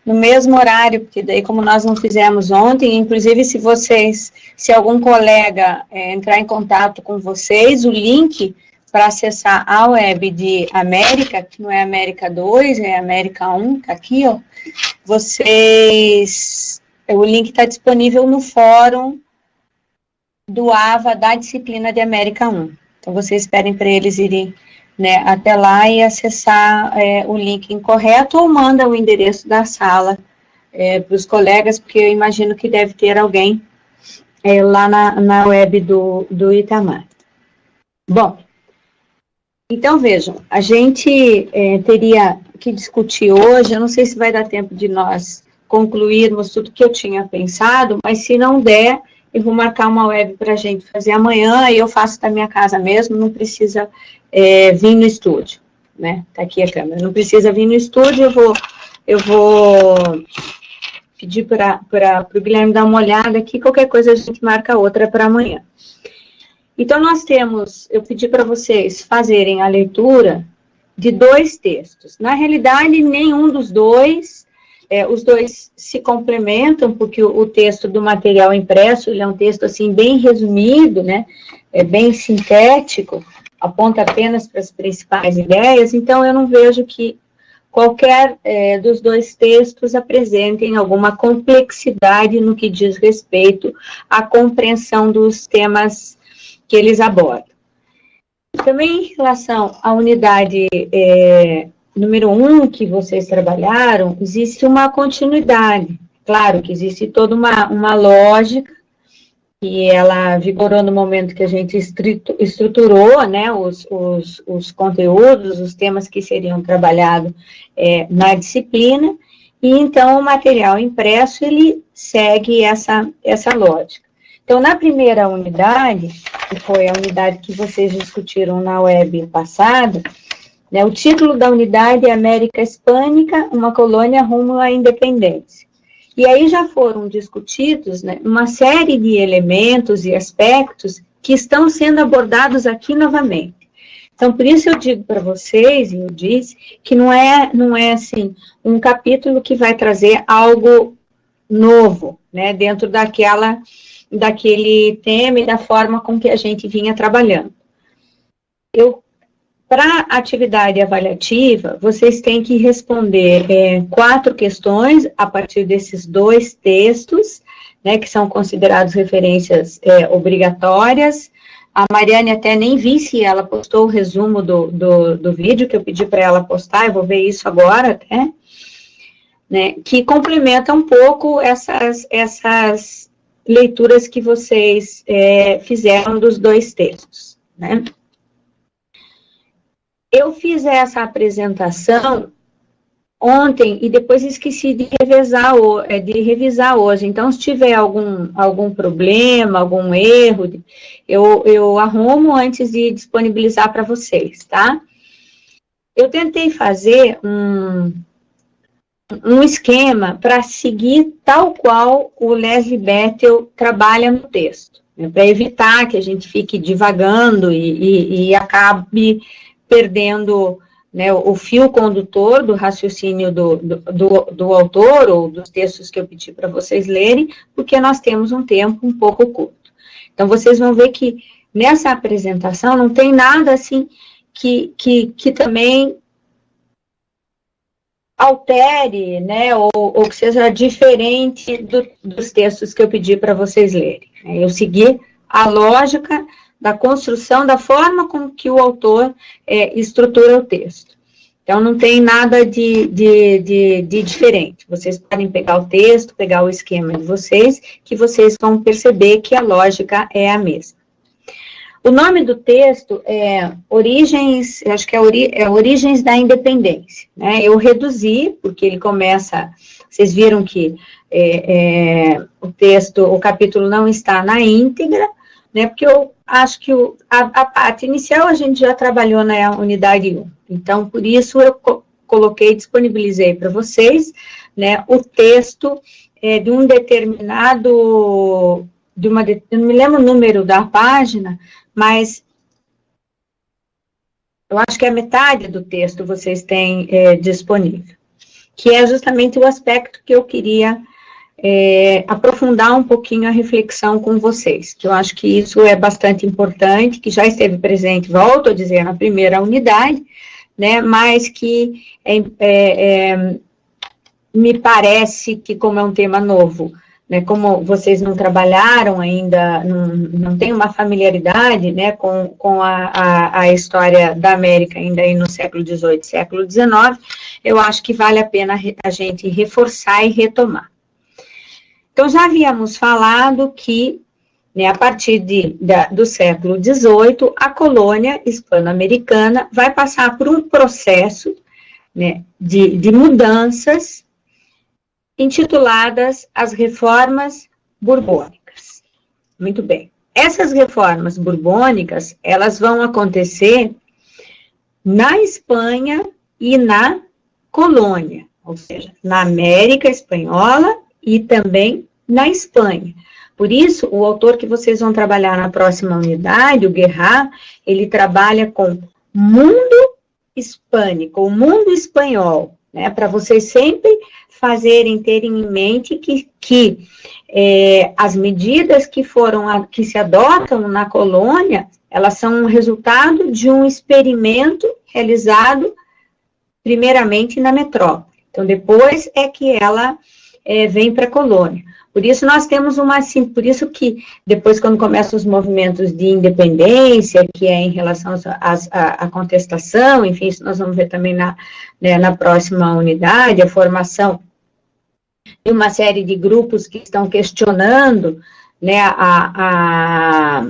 no mesmo horário, porque daí, como nós não fizemos ontem, inclusive se algum colega entrar em contato com vocês, o link para acessar a web de América, que não é América 2, é América 1, tá aqui, ó, o link está disponível no fórum do AVA da disciplina de América 1. Então, vocês esperem para eles irem, né, até lá e acessar o link incorreto, ou manda o endereço da sala para os colegas, porque eu imagino que deve ter alguém lá na web do Itamar. Bom, então vejam, a gente teria que discutir hoje, eu não sei se vai dar tempo de nós concluirmos tudo que eu tinha pensado, mas se não der, eu vou marcar uma web para a gente fazer amanhã, e eu faço da minha casa mesmo, não precisa vir no estúdio, né? Tá aqui a câmera, não precisa vir no estúdio, eu vou pedir para o Guilherme dar uma olhada aqui, qualquer coisa a gente marca outra para amanhã. Então, eu pedi para vocês fazerem a leitura de 2 textos. Na realidade, nenhum dos dois, os dois se complementam, porque o texto do material impresso, ele é um texto, assim, bem resumido, né, bem sintético, aponta apenas para as principais ideias, então eu não vejo que qualquer dos 2 textos apresentem alguma complexidade no que diz respeito à compreensão dos temas que eles abordam. Também em relação à unidade número 1 que vocês trabalharam, existe uma continuidade. Claro que existe toda uma lógica, que ela vigorou no momento que a gente estruturou, né, os conteúdos, os temas que seriam trabalhados na disciplina, e então o material impresso, ele segue essa lógica. Então, na primeira unidade, que foi a unidade que vocês discutiram na web passada, né, o título da unidade é América Hispânica, uma colônia rumo à independência. E aí já foram discutidos, né, uma série de elementos e aspectos que estão sendo abordados aqui novamente. Então, por isso eu digo para vocês, e eu disse, que não é assim, um capítulo que vai trazer algo novo, né, dentro daquele tema e da forma com que a gente vinha trabalhando. Para a atividade avaliativa, vocês têm que responder 4 questões a partir desses 2 textos, né, que são considerados referências obrigatórias. A Mariane até nem vi se ela postou o resumo do vídeo, que eu pedi para ela postar, eu vou ver isso agora até, né, que complementa um pouco essas leituras que vocês fizeram dos 2 textos, né. Eu fiz essa apresentação ontem e depois esqueci de revisar hoje. Então, se tiver algum problema, algum erro, eu arrumo antes de disponibilizar para vocês, tá? Eu tentei fazer um esquema para seguir tal qual o Leslie Bethel trabalha no texto, né, para evitar que a gente fique divagando e acabe perdendo, né, o fio condutor do raciocínio do autor, ou dos textos que eu pedi para vocês lerem, porque nós temos um tempo um pouco curto. Então, vocês vão ver que nessa apresentação não tem nada assim que também altere, né, ou que seja diferente dos textos que eu pedi para vocês lerem. Eu segui a lógica da construção, da forma como que o autor estrutura o texto. Então, não tem nada de diferente. Vocês podem pegar o texto, pegar o esquema de vocês, que vocês vão perceber que a lógica é a mesma. O nome do texto é Origens, acho que é Origens da Independência, né? Eu reduzi, porque ele começa, vocês viram que o capítulo não está na íntegra, né? Porque eu acho que a parte inicial a gente já trabalhou na unidade 1. Então, por isso eu disponibilizei para vocês, né, o texto de um determinado, eu não me lembro o número da página, mas eu acho que a metade do texto vocês têm disponível, que é justamente o aspecto que eu queria aprofundar um pouquinho a reflexão com vocês, que eu acho que isso é bastante importante, que já esteve presente, volto a dizer, na primeira unidade, né, mas que me parece que, como é um tema novo, né, como vocês não trabalharam ainda, não tem uma familiaridade, né, com a história da América ainda aí no século XVIII, século XIX, eu acho que vale a pena a gente reforçar e retomar. Então, já havíamos falado que, né, a partir do século XVIII, a colônia hispano-americana vai passar por um processo, né, de mudanças intituladas as reformas borbônicas. Muito bem. Essas reformas borbônicas, elas vão acontecer na Espanha e na colônia, ou seja, na América Espanhola e também na Espanha. Por isso, o autor que vocês vão trabalhar na próxima unidade, o Guerra, ele trabalha com mundo hispânico, o mundo espanhol, né, para vocês sempre terem em mente que as medidas que se adotam na colônia, elas são um resultado de um experimento realizado primeiramente na metrópole. Então, depois é que ela vem para a colônia. Por isso, nós temos por isso que depois, quando começam os movimentos de independência, que é em relação à contestação, enfim, isso nós vamos ver também na próxima unidade, a formação de uma série de grupos que estão questionando, né, a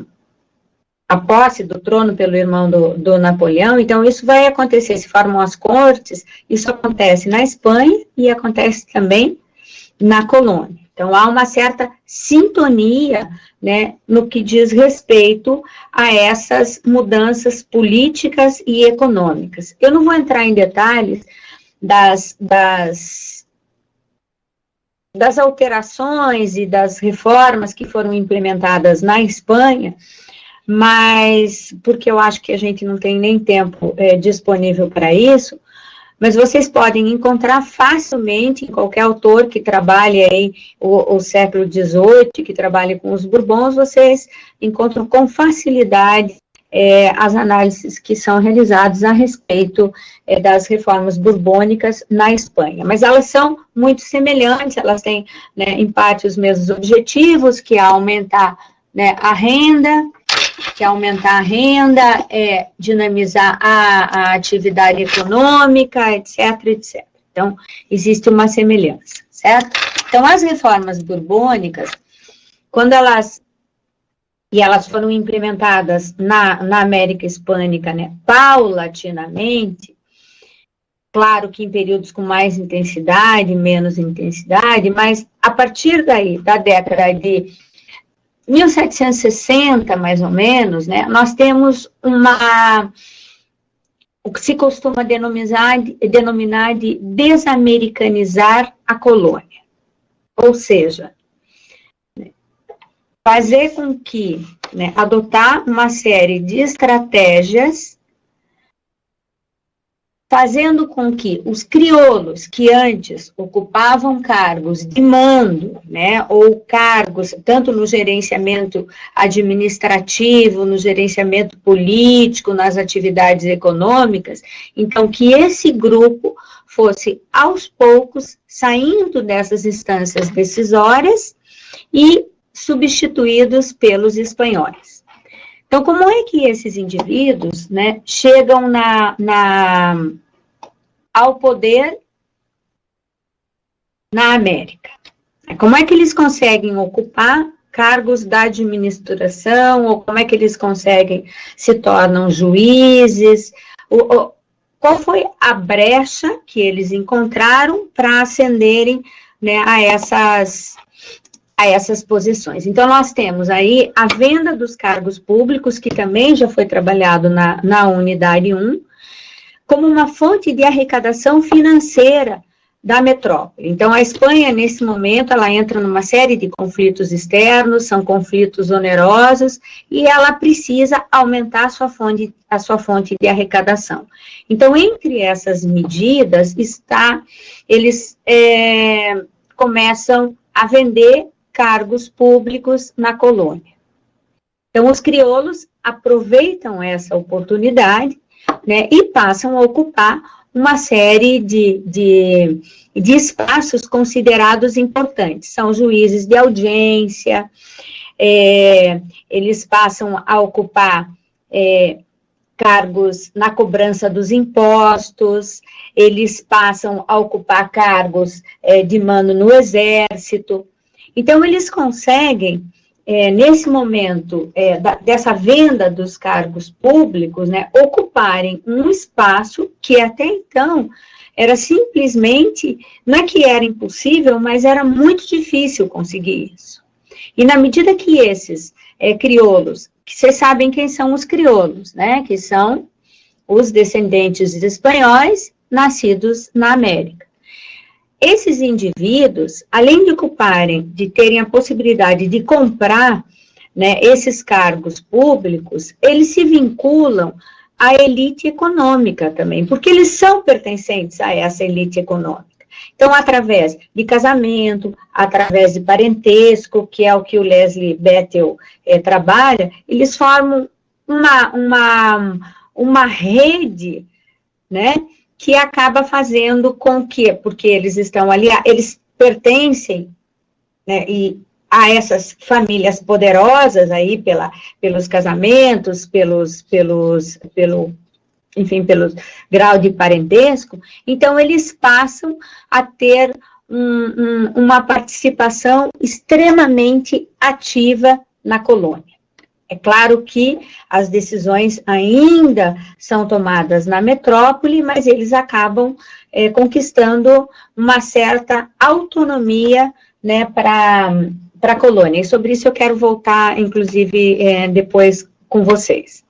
posse do trono pelo irmão do Napoleão. Então, isso vai acontecer, se formam as cortes, isso acontece na Espanha e acontece também na colônia. Então, há uma certa sintonia, né, no que diz respeito a essas mudanças políticas e econômicas. Eu não vou entrar em detalhes das alterações e das reformas que foram implementadas na Espanha, mas, porque eu acho que a gente não tem nem tempo disponível para isso, mas vocês podem encontrar facilmente em qualquer autor que trabalhe aí o século XVIII, que trabalhe com os Bourbons, vocês encontram com facilidade as análises que são realizadas a respeito das reformas borbônicas na Espanha. Mas elas são muito semelhantes, elas têm, né, em parte os mesmos objetivos, que é aumentar, né, a renda, dinamizar a atividade econômica, etc, etc. Então, existe uma semelhança, certo? Então, as reformas borbônicas, quando elas foram implementadas na América Hispânica, né, paulatinamente, claro que em períodos com mais intensidade, menos intensidade, mas a partir daí, da década de 1760, mais ou menos, né, nós temos o que se costuma denominar de desamericanizar a colônia. Ou seja, fazer com que, né, adotar uma série de estratégias fazendo com que os crioulos que antes ocupavam cargos de mando, né, ou cargos tanto no gerenciamento administrativo, no gerenciamento político, nas atividades econômicas, então que esse grupo fosse aos poucos saindo dessas instâncias decisórias e substituídos pelos espanhóis. Então, como é que esses indivíduos, né, chegam ao poder na América? Como é que eles conseguem ocupar cargos da administração, ou como é que eles se tornam juízes? Qual foi a brecha que eles encontraram para ascenderem, né, a essas posições? Então, nós temos aí a venda dos cargos públicos, que também já foi trabalhado na unidade 1, como uma fonte de arrecadação financeira da metrópole. Então, a Espanha, nesse momento, ela entra numa série de conflitos externos, são conflitos onerosos, e ela precisa aumentar a sua fonte de arrecadação. Então, entre essas medidas, eles começam a vender cargos públicos na colônia. Então, os crioulos aproveitam essa oportunidade, né, e passam a ocupar uma série de espaços considerados importantes. São juízes de audiência, eles passam a ocupar cargos na cobrança dos impostos, eles passam a ocupar cargos de mando no exército. Então, eles conseguem, nesse momento dessa venda dos cargos públicos, né, ocuparem um espaço que até então era simplesmente, não é que era impossível, mas era muito difícil conseguir isso. E na medida que esses crioulos, que vocês sabem quem são os crioulos, né, que são os descendentes de espanhóis nascidos na América. Esses indivíduos, além de terem a possibilidade de comprar, né, esses cargos públicos, eles se vinculam à elite econômica também, porque eles são pertencentes a essa elite econômica. Então, através de casamento, através de parentesco, que é o que o Leslie Bethel trabalha, eles formam uma rede, né, que acaba fazendo com que, porque eles estão ali, eles pertencem, né, a essas famílias poderosas aí, pelos casamentos, pelo grau de parentesco, então eles passam a ter uma participação extremamente ativa na colônia. É claro que as decisões ainda são tomadas na metrópole, mas eles acabam conquistando uma certa autonomia, né, para a colônia. E sobre isso eu quero voltar, inclusive, depois com vocês.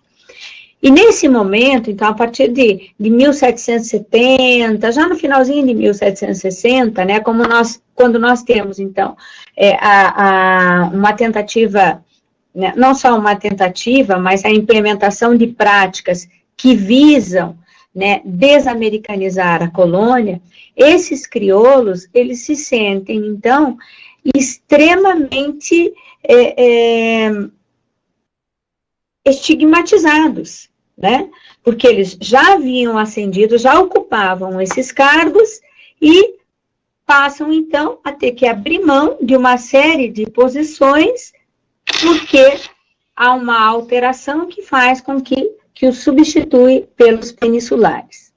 E nesse momento, então, a partir de 1770, já no finalzinho de 1760, né, quando nós temos, então, uma tentativa, né, não só uma tentativa, mas a implementação de práticas que visam, né, desamericanizar a colônia, esses crioulos, eles se sentem, então, extremamente estigmatizados, né, porque eles já haviam ascendido, já ocupavam esses cargos e passam, então, a ter que abrir mão de uma série de posições, porque há uma alteração que faz com que os substitui pelos peninsulares.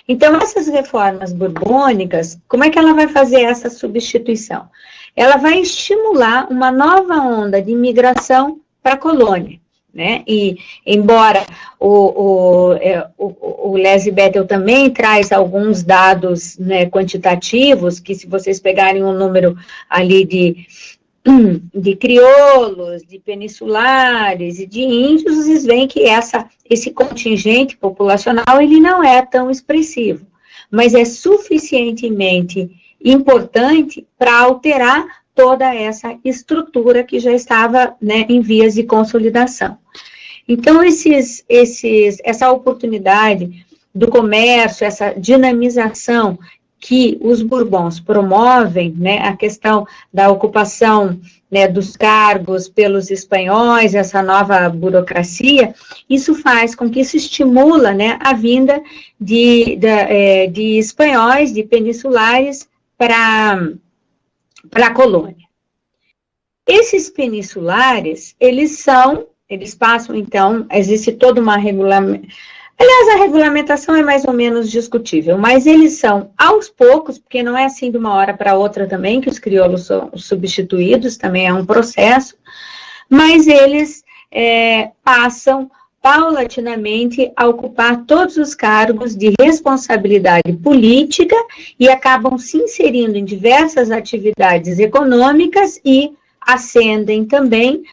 Então, essas reformas borbônicas, como é que ela vai fazer essa substituição? Ela vai estimular uma nova onda de imigração para a colônia, né? E, embora o Leslie Bethel também traz alguns dados, né, quantitativos, que se vocês pegarem um número ali de crioulos, de peninsulares e de índios, vocês veem que esse contingente populacional, ele não é tão expressivo, mas é suficientemente importante para alterar toda essa estrutura que já estava, né, em vias de consolidação. Então, essa oportunidade do comércio, essa dinamização que os Bourbons promovem, né, a questão da ocupação, né, dos cargos pelos espanhóis, essa nova burocracia, isso faz com que isso estimula, né, a vinda de espanhóis, de peninsulares para a colônia. Esses peninsulares, eles passam, então, existe toda uma regulamentação. Aliás, a regulamentação é mais ou menos discutível, mas eles são aos poucos, porque não é assim de uma hora para outra também, que os crioulos são substituídos, também é um processo, mas eles passam paulatinamente a ocupar todos os cargos de responsabilidade política e acabam se inserindo em diversas atividades econômicas e ascendem também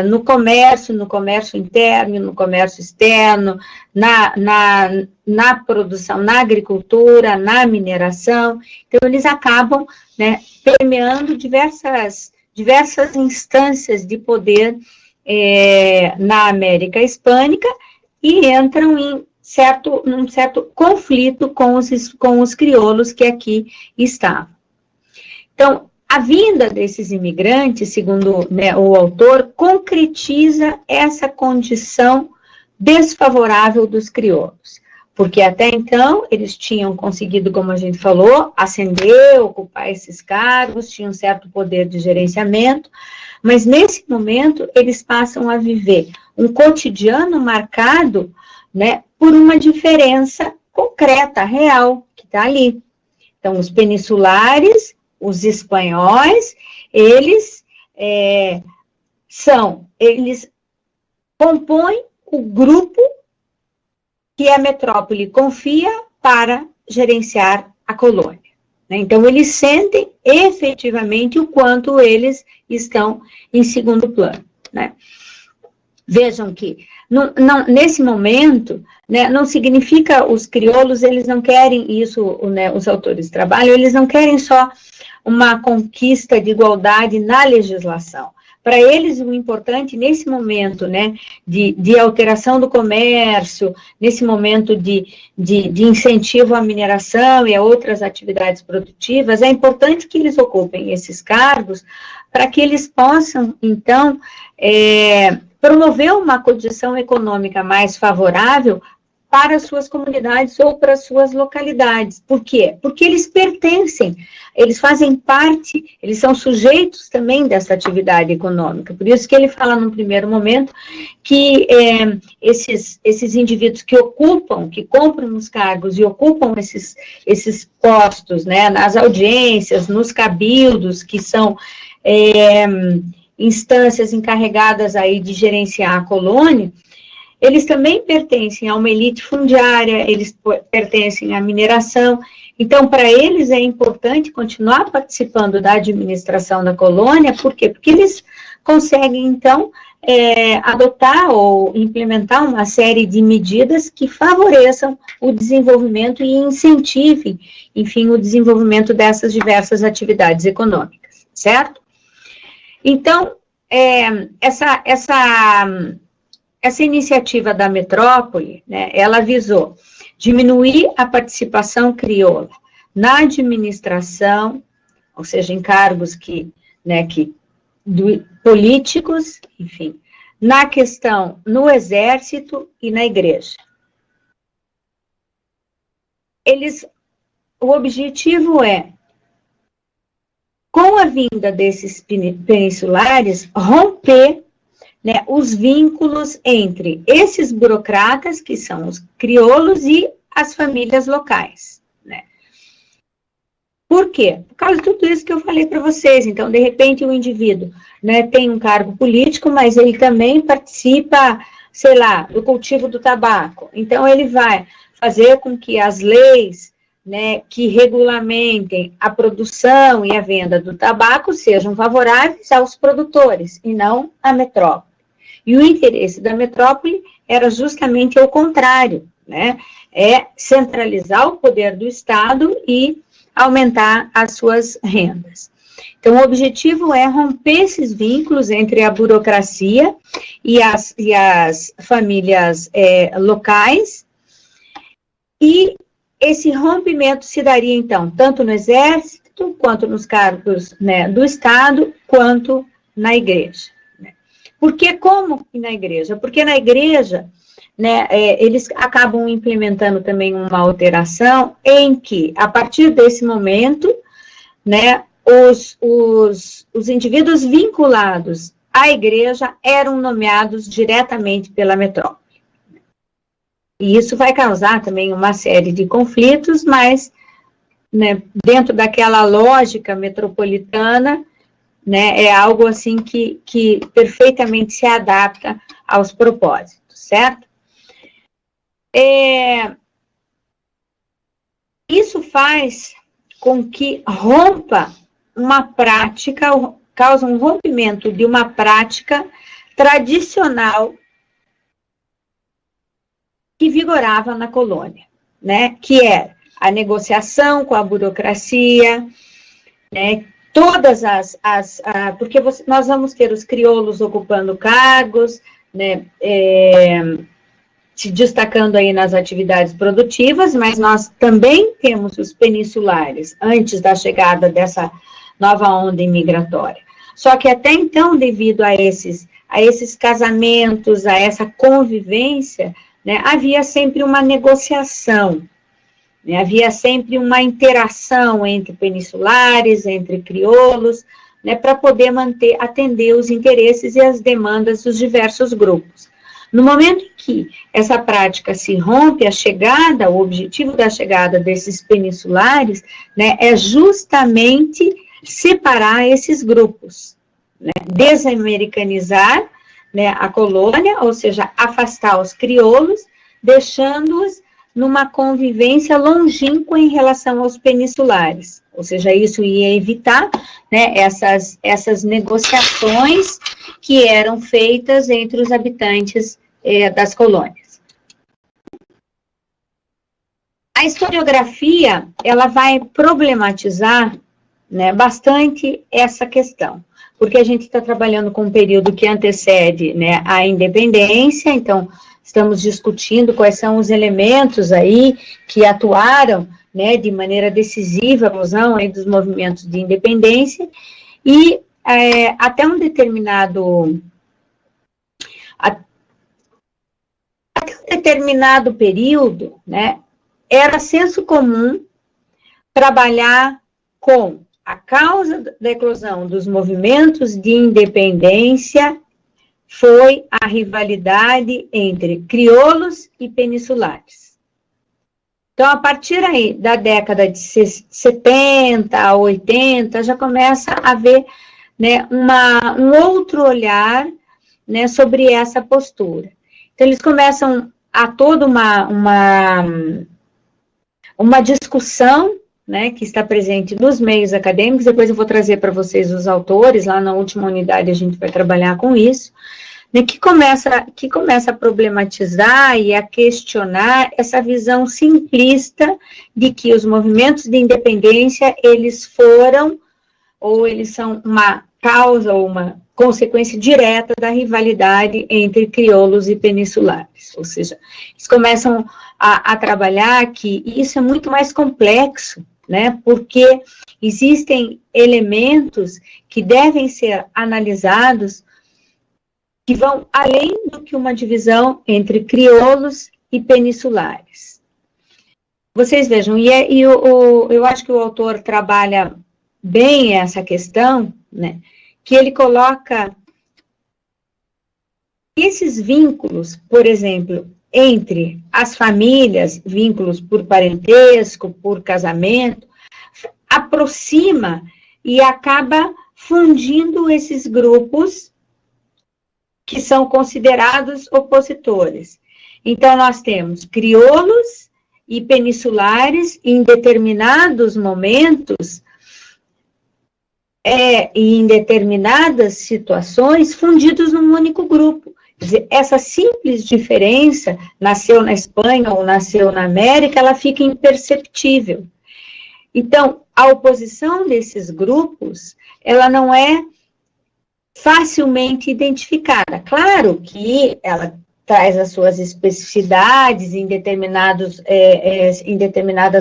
no comércio interno, no comércio externo, na produção, na agricultura, na mineração. Então, eles acabam, né, permeando diversas instâncias de poder na América Hispânica e entram num certo conflito com os crioulos que aqui estavam. Então, a vinda desses imigrantes, segundo, né, o autor, concretiza essa condição desfavorável dos crioulos, porque até então eles tinham conseguido, como a gente falou, ascender, ocupar esses cargos, tinham um certo poder de gerenciamento, mas nesse momento eles passam a viver um cotidiano marcado, né, por uma diferença concreta, real, que está ali. Então, os peninsulares, os espanhóis, eles compõem o grupo que a metrópole confia para gerenciar a colônia. Né? Então, eles sentem efetivamente o quanto eles estão em segundo plano. Né? Vejam que, nesse momento, né, não significa os crioulos, eles não querem isso, né, os autores trabalham, eles não querem só uma conquista de igualdade na legislação. Para eles, o importante, nesse momento, né, de alteração do comércio, nesse momento de incentivo à mineração e a outras atividades produtivas, é importante que eles ocupem esses cargos para que eles possam, então, promover uma condição econômica mais favorável para as suas comunidades ou para as suas localidades. Por quê? Porque eles pertencem, eles fazem parte, eles são sujeitos também dessa atividade econômica. Por isso que ele fala num primeiro momento que esses indivíduos que ocupam, que compram os cargos e ocupam esses postos, né, nas audiências, nos cabildos, que são instâncias encarregadas aí de gerenciar a colônia, eles também pertencem a uma elite fundiária, eles pertencem à mineração. Então, para eles é importante continuar participando da administração da colônia, por quê? Porque eles conseguem, então, adotar ou implementar uma série de medidas que favoreçam o desenvolvimento e incentivem, enfim, o desenvolvimento dessas diversas atividades econômicas, certo? Então, essa iniciativa da metrópole, né, ela visou diminuir a participação crioula na administração, ou seja, em cargos políticos, enfim, na questão no exército e na igreja. O objetivo é, com a vinda desses peninsulares, romper, né, os vínculos entre esses burocratas, que são os crioulos, e as famílias locais. Né? Por quê? Por causa de tudo isso que eu falei para vocês. Então, de repente, o indivíduo, né, tem um cargo político, mas ele também participa, sei lá, do cultivo do tabaco. Então, ele vai fazer com que as leis, né, que regulamentem a produção e a venda do tabaco sejam favoráveis aos produtores e não à metrópole. E o interesse da metrópole era justamente o contrário, né, centralizar o poder do Estado e aumentar as suas rendas. Então, o objetivo é romper esses vínculos entre a burocracia e as famílias locais, e esse rompimento se daria, então, tanto no exército, quanto nos cargos, né, do Estado, quanto na igreja. Né? Por que como na igreja? Porque na igreja, né, eles acabam implementando também uma alteração em que, a partir desse momento, né, os indivíduos vinculados à igreja eram nomeados diretamente pela metrópole. E isso vai causar também uma série de conflitos, mas, né, dentro daquela lógica metropolitana, né, é algo assim que perfeitamente se adapta aos propósitos, certo? Isso faz com que rompa uma prática causa um rompimento de uma prática tradicional que vigorava na colônia, né? Que é a negociação com a burocracia, né? Todas porque nós vamos ter os crioulos ocupando cargos, né? Se destacando aí nas atividades produtivas, mas nós também temos os peninsulares, antes da chegada dessa nova onda imigratória. Só que até então, devido a esses casamentos, a essa convivência, né, havia sempre uma negociação, né, havia sempre uma interação entre peninsulares, entre crioulos, né, para poder atender os interesses e as demandas dos diversos grupos. No momento em que essa prática se rompe, o objetivo da chegada desses peninsulares, né, é justamente separar esses grupos, né, desamericanizar, né, a colônia, ou seja, afastar os crioulos, deixando-os numa convivência longínqua em relação aos peninsulares. Ou seja, isso ia evitar, né, essas negociações que eram feitas entre os habitantes das colônias. A historiografia, ela vai problematizar, né, bastante essa questão, porque a gente está trabalhando com um período que antecede, né, a independência, então estamos discutindo quais são os elementos aí que atuaram, né, de maneira decisiva a eclosão aí dos movimentos de independência, e até um determinado período, né, era senso comum trabalhar com a causa da eclosão dos movimentos de independência foi a rivalidade entre crioulos e peninsulares. Então, a partir aí da década de 70 a 80, já começa a haver, né, um outro olhar, né, sobre essa postura. Então, eles começam a toda uma discussão, né, que está presente nos meios acadêmicos. Depois eu vou trazer para vocês os autores, lá na última unidade a gente vai trabalhar com isso, né, que começa a problematizar e a questionar essa visão simplista de que os movimentos de independência, eles são uma causa ou uma consequência direta da rivalidade entre crioulos e peninsulares. Ou seja, eles começam a trabalhar que isso é muito mais complexo, né, porque existem elementos que devem ser analisados que vão além do que uma divisão entre crioulos e peninsulares. Vocês vejam, eu acho que o autor trabalha bem essa questão, né, que ele coloca esses vínculos, por exemplo, entre as famílias, vínculos por parentesco, por casamento, aproxima e acaba fundindo esses grupos que são considerados opositores. Então, nós temos crioulos e peninsulares em determinados momentos e em determinadas situações fundidos num único grupo. Quer dizer, essa simples diferença, nasceu na Espanha ou nasceu na América, ela fica imperceptível. Então, a oposição desses grupos, ela não é facilmente identificada. Claro que ela traz as suas especificidades em determinadas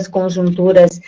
conjunturas,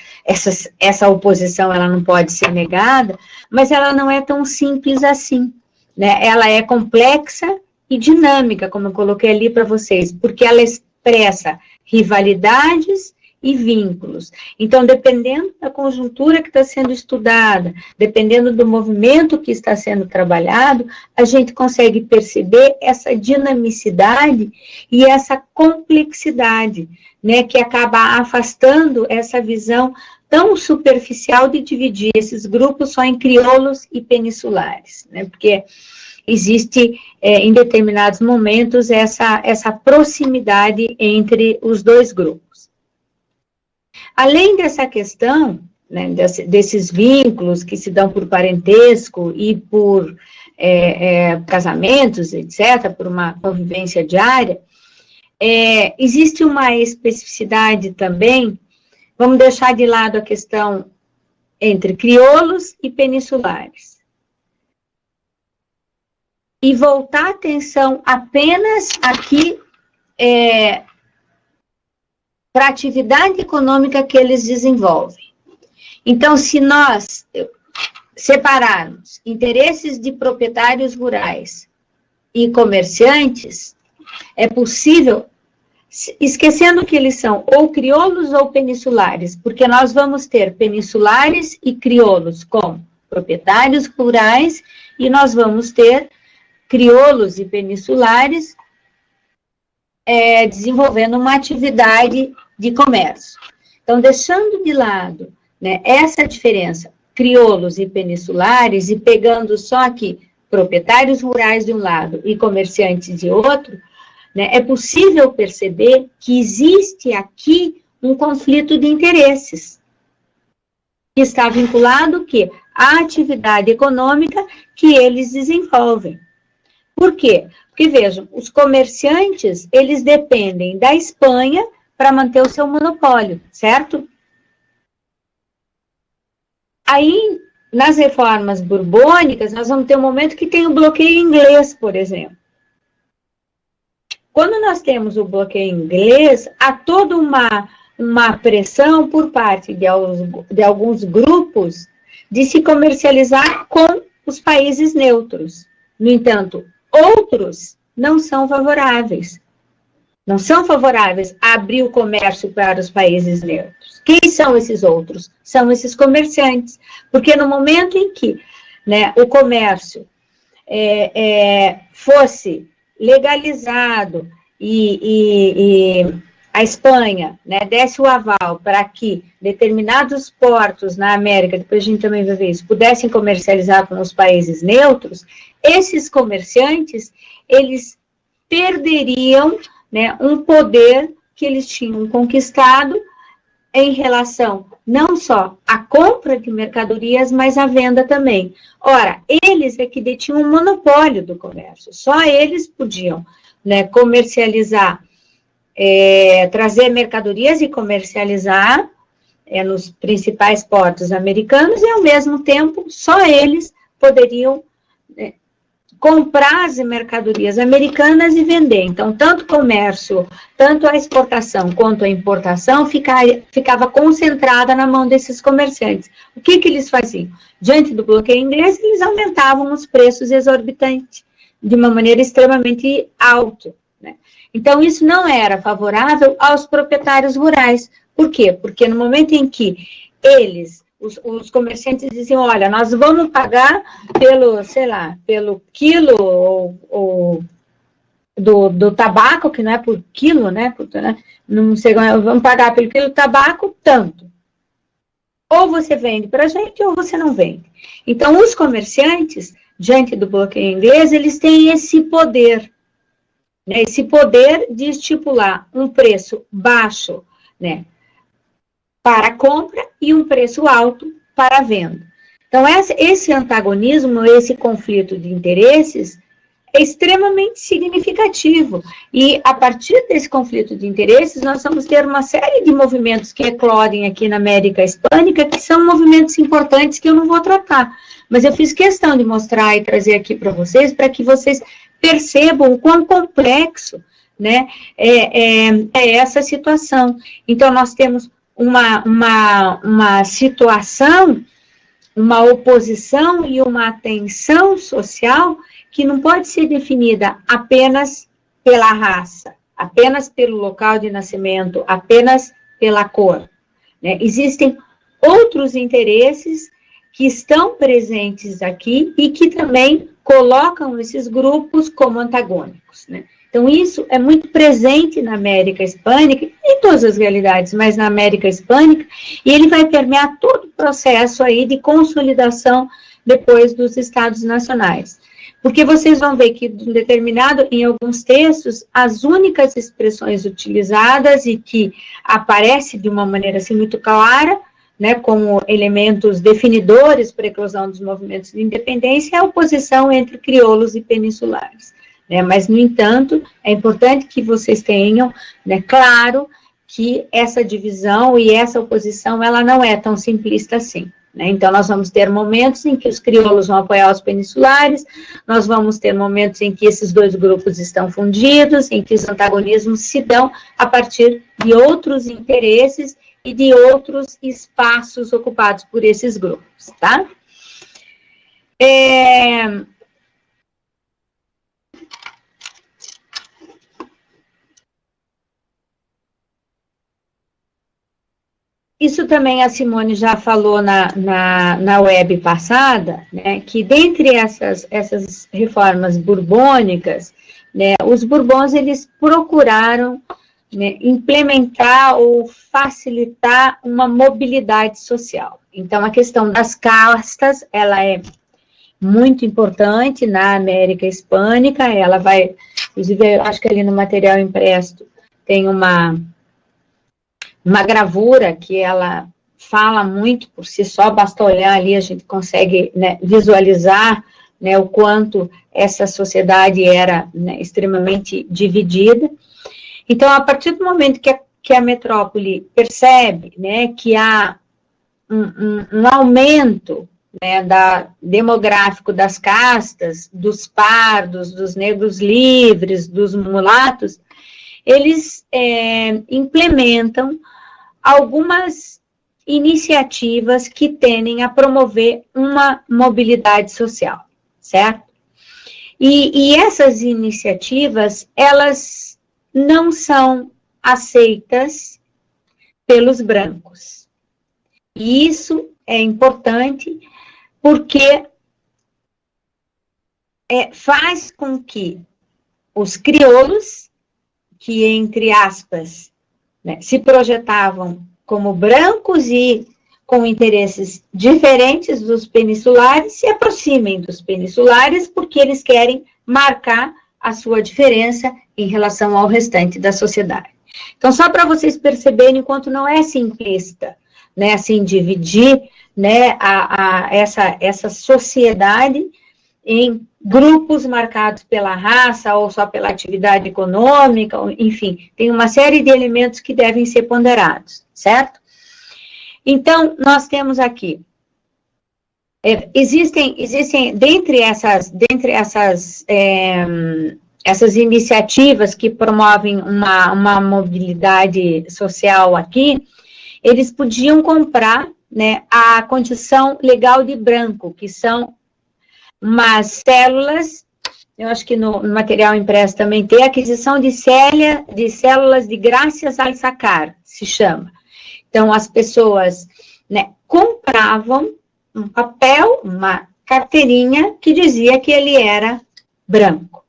essa oposição ela não pode ser negada, mas ela não é tão simples assim, né? Ela é complexa e dinâmica, como eu coloquei ali para vocês, porque ela expressa rivalidades e vínculos. Então, dependendo da conjuntura que está sendo estudada, dependendo do movimento que está sendo trabalhado, a gente consegue perceber essa dinamicidade e essa complexidade, né, que acaba afastando essa visão tão superficial de dividir esses grupos só em crioulos e peninsulares, né, porque existe, em determinados momentos, essa proximidade entre os dois grupos. Além dessa questão, né, desses vínculos que se dão por parentesco e por casamentos, etc., por uma convivência diária, existe uma especificidade também. Vamos deixar de lado a questão entre crioulos e peninsulares. E voltar a atenção apenas aqui para a atividade econômica que eles desenvolvem. Então, se nós separarmos interesses de proprietários rurais e comerciantes, é possível, esquecendo que eles são ou crioulos ou peninsulares, porque nós vamos ter peninsulares e crioulos com proprietários rurais, e nós vamos ter crioulos e peninsulares desenvolvendo uma atividade de comércio. Então, deixando de lado, né, essa diferença, crioulos e peninsulares, e pegando só aqui proprietários rurais de um lado e comerciantes de outro, né, é possível perceber que existe aqui um conflito de interesses, que está vinculado à atividade econômica que eles desenvolvem. Por quê? Porque, vejam, os comerciantes, eles dependem da Espanha para manter o seu monopólio, certo? Aí, nas reformas borbônicas, nós vamos ter um momento que tem o bloqueio inglês, por exemplo. Quando nós temos o bloqueio inglês, há toda uma pressão por parte de alguns grupos de se comercializar com os países neutros. No entanto, outros não são favoráveis. Não são favoráveis a abrir o comércio para os países neutros. Quem são esses outros? São esses comerciantes. Porque no momento em que, né, o comércio fosse legalizado e a Espanha, né, desse o aval para que determinados portos na América, depois a gente também vai ver isso, pudessem comercializar com os países neutros, esses comerciantes, eles perderiam, né, um poder que eles tinham conquistado em relação não só à compra de mercadorias, mas à venda também. Ora, eles é que detinham o monopólio do comércio, só eles podiam, né, comercializar, trazer mercadorias e comercializar nos principais portos americanos, e ao mesmo tempo, só eles poderiam comprar as mercadorias americanas e vender. Então, tanto o comércio, tanto a exportação quanto a importação ficava concentrada na mão desses comerciantes. O que eles faziam? Diante do bloqueio inglês, eles aumentavam os preços exorbitantes, de uma maneira extremamente alta, né? Então, isso não era favorável aos proprietários rurais. Por quê? Porque no momento em que eles, os comerciantes diziam, olha, nós vamos pagar pelo, sei lá, pelo quilo do tabaco, que não é por quilo, né? Não sei, vamos pagar pelo quilo do tabaco tanto. Ou você vende para a gente, ou você não vende. Então, os comerciantes, diante do bloqueio inglês, eles têm esse poder, né? Esse poder de estipular um preço baixo, né, para a compra e um preço alto para a venda. Então, esse antagonismo, esse conflito de interesses é extremamente significativo. E, a partir desse conflito de interesses, nós vamos ter uma série de movimentos que eclodem aqui na América Hispânica, que são movimentos importantes que eu não vou tratar. Mas eu fiz questão de mostrar e trazer aqui para vocês percebam o quão complexo, né, é essa situação. Então, nós temos uma situação, uma oposição e uma tensão social que não pode ser definida apenas pela raça, apenas pelo local de nascimento, apenas pela cor, né? Existem outros interesses que estão presentes aqui e que também colocam esses grupos como antagônicos, né? Então, isso é muito presente na América Hispânica, em todas as realidades, mas na América Hispânica, e ele vai permear todo o processo aí de consolidação depois dos estados nacionais. Porque vocês vão ver que, em alguns textos, as únicas expressões utilizadas e que aparece de uma maneira assim muito clara, né, como elementos definidores para a eclosão dos movimentos de independência, é a oposição entre crioulos e peninsulares. Né, mas, no entanto, é importante que vocês tenham, né, claro que essa divisão e essa oposição, ela não é tão simplista assim. Né? Então, nós vamos ter momentos em que os crioulos vão apoiar os peninsulares, nós vamos ter momentos em que esses dois grupos estão fundidos, em que os antagonismos se dão a partir de outros interesses e de outros espaços ocupados por esses grupos, tá? Isso também a Simone já falou na web passada, né, que dentre essas reformas borbônicas, né, os Bourbons, eles procuraram, né, implementar ou facilitar uma mobilidade social. Então, a questão das castas, ela é muito importante na América Hispânica, ela vai, inclusive, eu acho que ali no material impresso tem uma gravura que ela fala muito por si só, basta olhar ali, a gente consegue, né, visualizar, né, o quanto essa sociedade era, né, extremamente dividida. Então, a partir do momento que a metrópole percebe, né, que há um aumento, né, demográfico das castas, dos pardos, dos negros livres, dos mulatos, eles implementam algumas iniciativas que tendem a promover uma mobilidade social, certo? E essas iniciativas, elas não são aceitas pelos brancos. E isso é importante porque faz com que os crioulos, que, entre aspas, né, se projetavam como brancos e com interesses diferentes dos peninsulares, se aproximem dos peninsulares, porque eles querem marcar a sua diferença em relação ao restante da sociedade. Então, só para vocês perceberem quanto não é simplista, né, assim, dividir, né, essa sociedade em grupos marcados pela raça ou só pela atividade econômica, enfim, tem uma série de elementos que devem ser ponderados, certo? Então, nós temos aqui, existem dentre essas iniciativas que promovem uma mobilidade social aqui, eles podiam comprar, né, a condição legal de branco, que são umas células, eu acho que no material impresso também tem, aquisição de células de Gracias al Sacar, se chama. Então, as pessoas, né, compravam um papel, uma carteirinha, que dizia que ele era branco.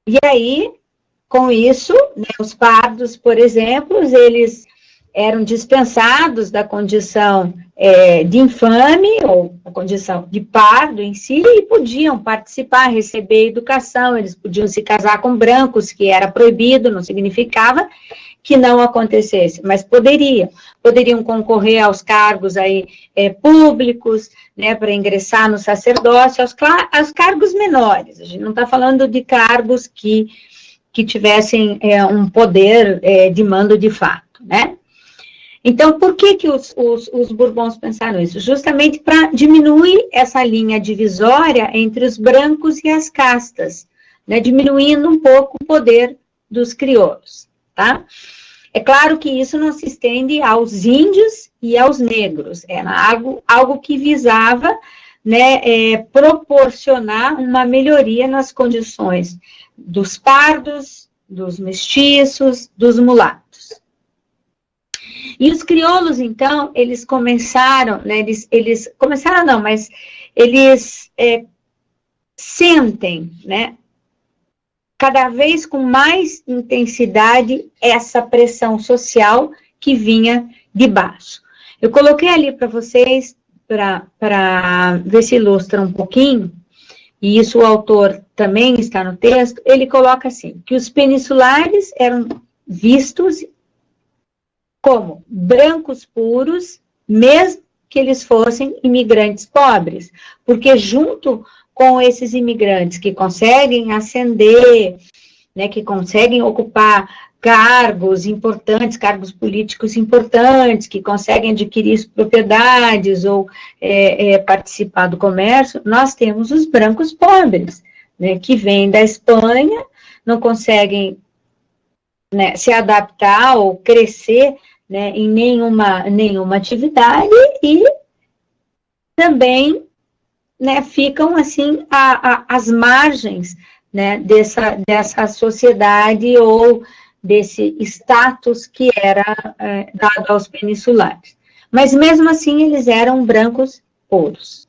E aí, com isso, né, os pardos, por exemplo, eles eram dispensados da condição de infame, ou a condição de pardo em si, e podiam participar, receber educação, eles podiam se casar com brancos, que era proibido, não significava que não acontecesse, mas poderiam concorrer aos cargos aí, públicos, né, para ingressar no sacerdócio, aos cargos menores, a gente não está falando de cargos que tivessem um poder de mando de fato, né? Então, por que os Bourbons pensaram isso? Justamente para diminuir essa linha divisória entre os brancos e as castas, né, diminuindo um pouco o poder dos crioulos, tá? É claro que isso não se estende aos índios e aos negros, era algo que visava, né, proporcionar uma melhoria nas condições dos pardos, dos mestiços, dos mulatos. E os crioulos, então, eles começaram, né, eles começaram não, mas eles sentem, né, cada vez com mais intensidade essa pressão social que vinha de baixo. Eu coloquei ali para vocês, para ver se ilustra um pouquinho, e isso o autor também está no texto, ele coloca assim, que os peninsulares eram vistos como brancos puros, mesmo que eles fossem imigrantes pobres, porque junto com esses imigrantes que conseguem ascender, né, que conseguem ocupar cargos importantes, cargos políticos importantes, que conseguem adquirir propriedades ou participar do comércio, nós temos os brancos pobres, né, que vêm da Espanha, não conseguem, né, se adaptar ou crescer, né, em nenhuma atividade e também, né, ficam assim às margens, né, dessa sociedade ou desse status que era dado aos peninsulares. Mas mesmo assim eles eram brancos puros.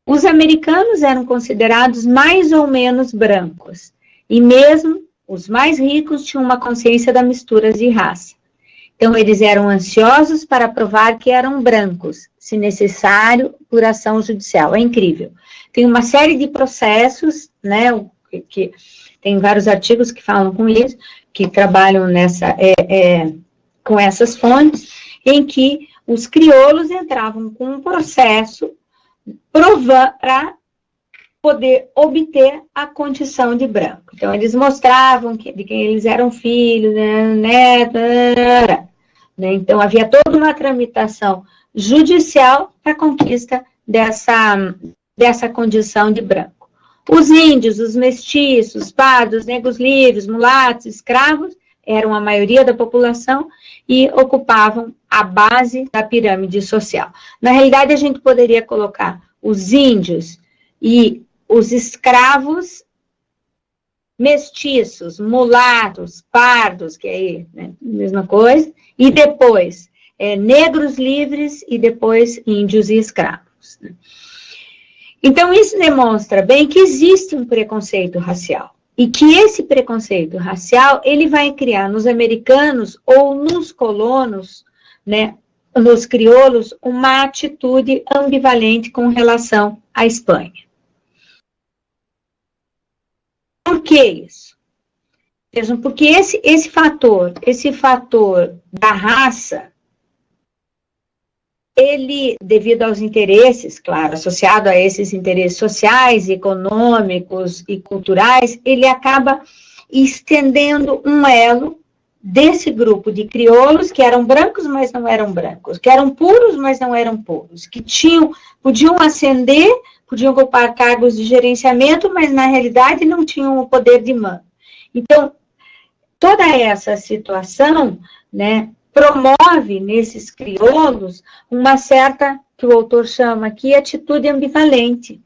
Os americanos eram considerados mais ou menos brancos, e mesmo os mais ricos tinham uma consciência da mistura de raça. Então, eles eram ansiosos para provar que eram brancos, se necessário, por ação judicial. É incrível. Tem uma série de processos, né, que tem vários artigos que falam com isso, que trabalham com essas fontes, em que os crioulos entravam com um processo para poder obter a condição de branco. Então, eles mostravam de quem eles eram filhos, neto, né? Então, havia toda uma tramitação judicial para a conquista dessa condição de branco. Os índios, os mestiços, pardos, negros livres, mulatos, escravos, eram a maioria da população e ocupavam a base da pirâmide social. Na realidade, a gente poderia colocar os índios e os escravos mestiços, mulatos, pardos, que é, né, a mesma coisa, e depois negros livres e depois índios e escravos. Né? Então, isso demonstra bem que existe um preconceito racial. E que esse preconceito racial, ele vai criar nos americanos ou nos colonos, né, nos crioulos, uma atitude ambivalente com relação à Espanha. Por que isso? Vejam, porque esse fator da raça, ele, devido aos interesses, claro, associado a esses interesses sociais, econômicos e culturais, ele acaba estendendo um elo desse grupo de crioulos que eram brancos, mas não eram brancos, que eram puros, mas não eram puros, que podiam ascender, podiam ocupar cargos de gerenciamento, mas na realidade não tinham o poder de mando. Então, toda essa situação, né, promove nesses crioulos uma certa, que o autor chama aqui, atitude ambivalente.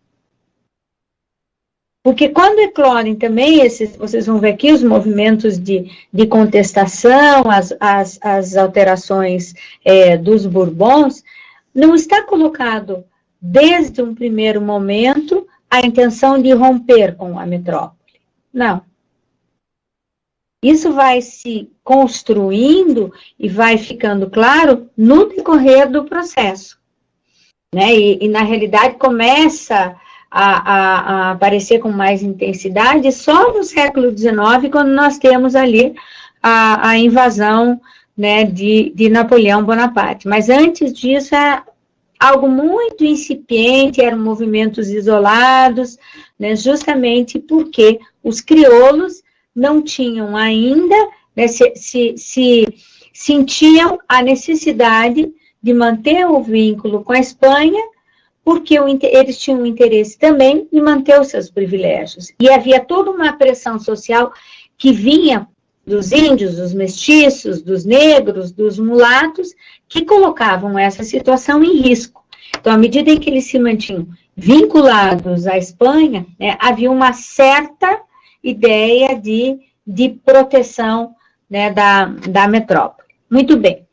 Porque quando eclodem também vocês vão ver aqui os movimentos de contestação, as alterações dos Bourbons, não está colocado desde um primeiro momento a intenção de romper com a metrópole. Não. Isso vai se construindo e vai ficando claro no decorrer do processo. Né? E na realidade, começa a aparecer com mais intensidade só no século XIX, quando nós temos ali a invasão, né, de Napoleão Bonaparte. Mas antes disso, é algo muito incipiente, eram movimentos isolados, né, justamente porque os crioulos não tinham ainda, né, se sentiam a necessidade de manter o vínculo com a Espanha, porque eles tinham um interesse também em manter os seus privilégios. E havia toda uma pressão social que vinha dos índios, dos mestiços, dos negros, dos mulatos, que colocavam essa situação em risco. Então, à medida em que eles se mantinham vinculados à Espanha, né, havia uma certa ideia de proteção, né, da metrópole. Muito bem.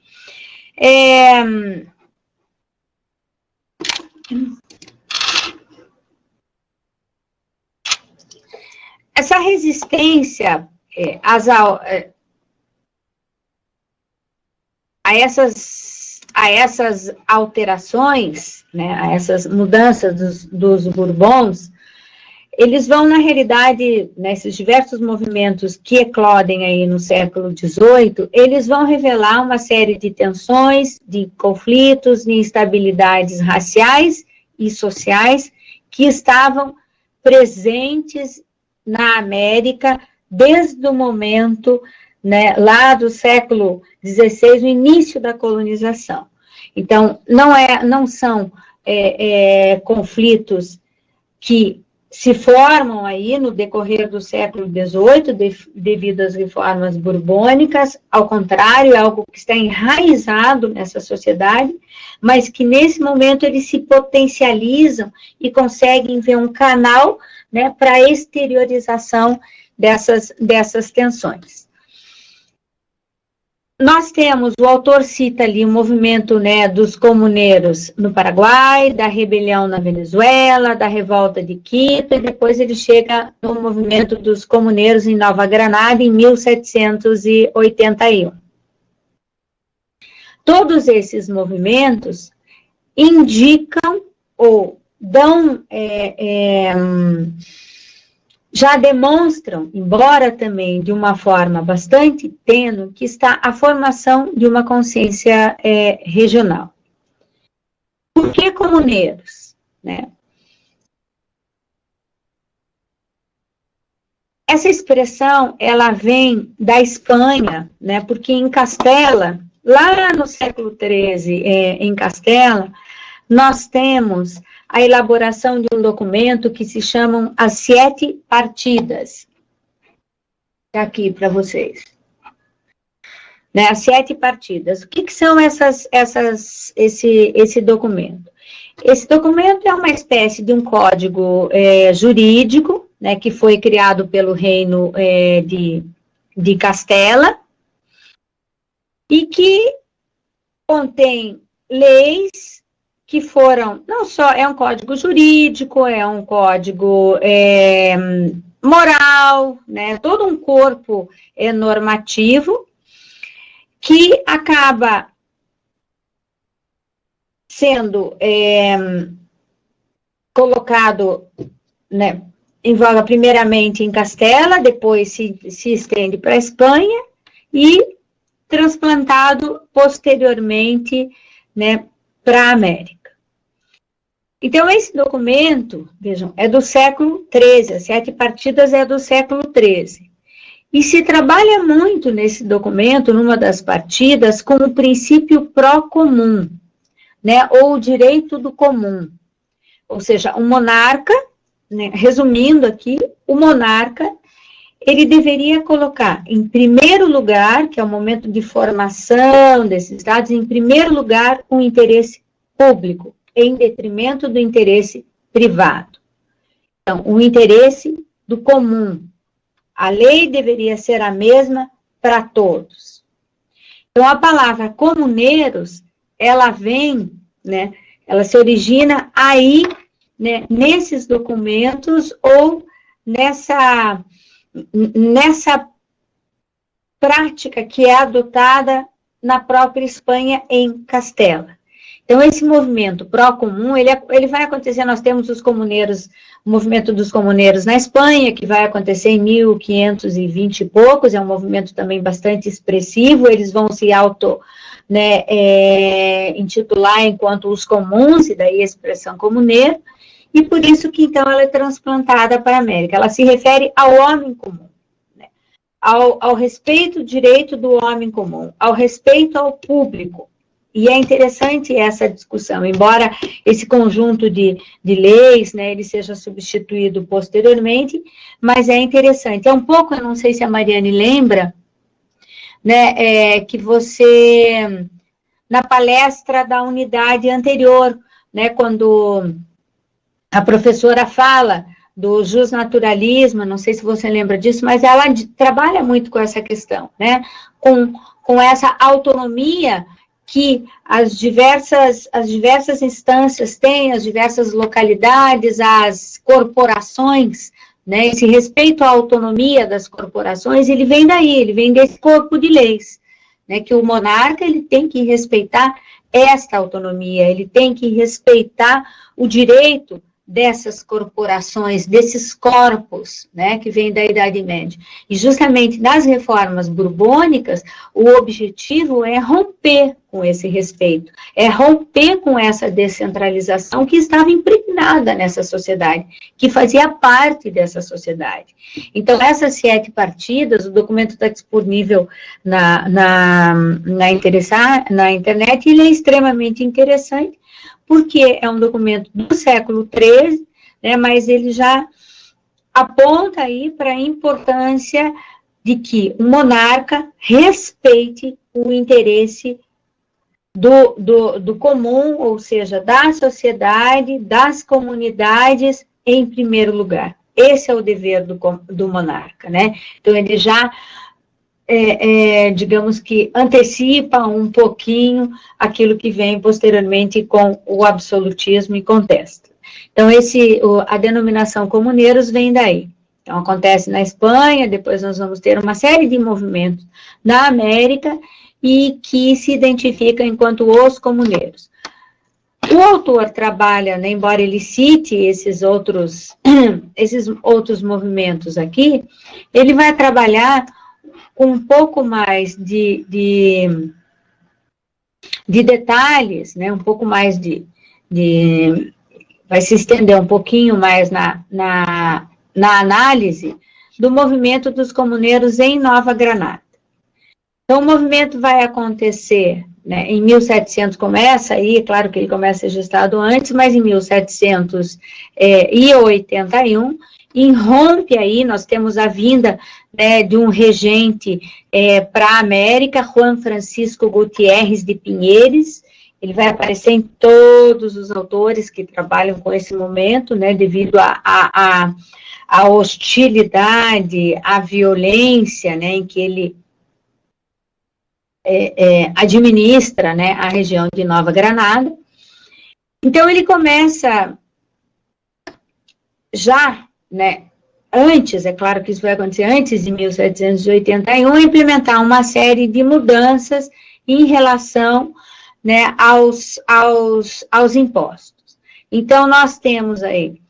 Essa resistência a essas alterações, né, a essas mudanças dos Bourbons, eles vão, na realidade, nesses diversos movimentos que eclodem aí no século XVIII, eles vão revelar uma série de tensões, de conflitos, de instabilidades raciais e sociais que estavam presentes na América desde o momento, né, lá do século XVI, o início da colonização. Então, não são conflitos que se formam aí no decorrer do século XVIII, devido às reformas borbônicas, ao contrário, é algo que está enraizado nessa sociedade, mas que nesse momento eles se potencializam e conseguem ver um canal, né, para a exteriorização dessas tensões. Nós temos, o autor cita ali o movimento, né, dos comuneiros no Paraguai, da rebelião na Venezuela, da revolta de Quito, e depois ele chega no movimento dos comuneiros em Nova Granada, em 1781. Todos esses movimentos indicam ou dão, já demonstram, embora também de uma forma bastante tênue, que está a formação de uma consciência regional. Por que comuneiros, né? Essa expressão, ela vem da Espanha, né? Porque em Castela, lá no século XIII, em Castela, nós temos a elaboração de um documento que se chamam as 7 partidas. Aqui para vocês. Né, as 7 partidas. O que são esse documento? Esse documento é uma espécie de um código jurídico, né, que foi criado pelo reino de Castela, e que contém leis que foram, não só, é um código jurídico, é um código moral, né, todo um corpo normativo, que acaba sendo colocado, né, em voga primeiramente em Castela, depois se estende para a Espanha, e transplantado posteriormente, né, para a América. Então, esse documento, vejam, é do século XIII, as 7 partidas é do século XIII. E se trabalha muito nesse documento, numa das partidas, com o princípio pró-comum, né, ou o direito do comum. Ou seja, o monarca, né, resumindo aqui, o monarca, ele deveria colocar, em primeiro lugar, que é o momento de formação desses dados, em primeiro lugar, o interesse público, em detrimento do interesse privado. Então, o interesse do comum. A lei deveria ser a mesma para todos. Então, a palavra comuneiros, ela vem, né, ela se origina aí, né, nesses documentos ou nessa prática que é adotada na própria Espanha, em Castela. Então, esse movimento pró-comum, ele vai acontecer, nós temos os comuneiros, o movimento dos comuneiros na Espanha, que vai acontecer em 1520 e poucos, é um movimento também bastante expressivo, eles vão se intitular enquanto os comuns, e daí a expressão comuneiro, e por isso que, então, ela é transplantada para a América. Ela se refere ao homem comum, né? ao respeito do direito do homem comum, ao respeito ao público. E é interessante essa discussão, embora esse conjunto de leis, né, ele seja substituído posteriormente, mas é interessante. É um pouco, eu não sei se a Mariane lembra, né, que você, na palestra da unidade anterior, né, quando a professora fala do justnaturalismo, não sei se você lembra disso, mas ela trabalha muito com essa questão, né, com essa autonomia que as diversas instâncias têm, as diversas localidades, as corporações, né, esse respeito à autonomia das corporações, ele vem daí, ele vem desse corpo de leis, né, que o monarca, ele tem que respeitar esta autonomia, ele tem que respeitar o direito dessas corporações, desses corpos, né, que vêm da Idade Média. E justamente nas reformas borbônicas, o objetivo é romper com esse respeito, é romper com essa descentralização que estava impregnada nessa sociedade, que fazia parte dessa sociedade. Então, essas 7 partidas, o documento está disponível na internet, ele é extremamente interessante, porque é um documento do século XIII, né, mas ele já aponta aí para a importância de que o monarca respeite o interesse do comum, ou seja, da sociedade, das comunidades, em primeiro lugar. Esse é o dever do monarca, né? Então, ele já digamos que antecipa um pouquinho aquilo que vem posteriormente com o absolutismo e contesta. Então, a denominação comuneiros vem daí. Então, acontece na Espanha, depois nós vamos ter uma série de movimentos na América e que se identificam enquanto os comuneiros. O autor trabalha, né, embora ele cite esses outros movimentos aqui, ele vai trabalhar com um pouco mais de detalhes, né, um pouco mais vai se estender um pouquinho mais na análise do movimento dos comuneiros em Nova Granada. Então, o movimento vai acontecer, né, em 1700 começa aí, claro que ele começa registrado antes, mas em 1781, irrompe aí, nós temos a vinda, né, de um regente para a América, Juan Francisco Gutiérrez de Pinheiros. Ele vai aparecer em todos os autores que trabalham com esse momento, né, devido à hostilidade, à violência, né, em que ele administra, né, a região de Nova Granada. Então, ele começa já, né, antes, é claro que isso vai acontecer antes de 1781, implementar uma série de mudanças em relação, né, aos impostos. Então, nós temos aí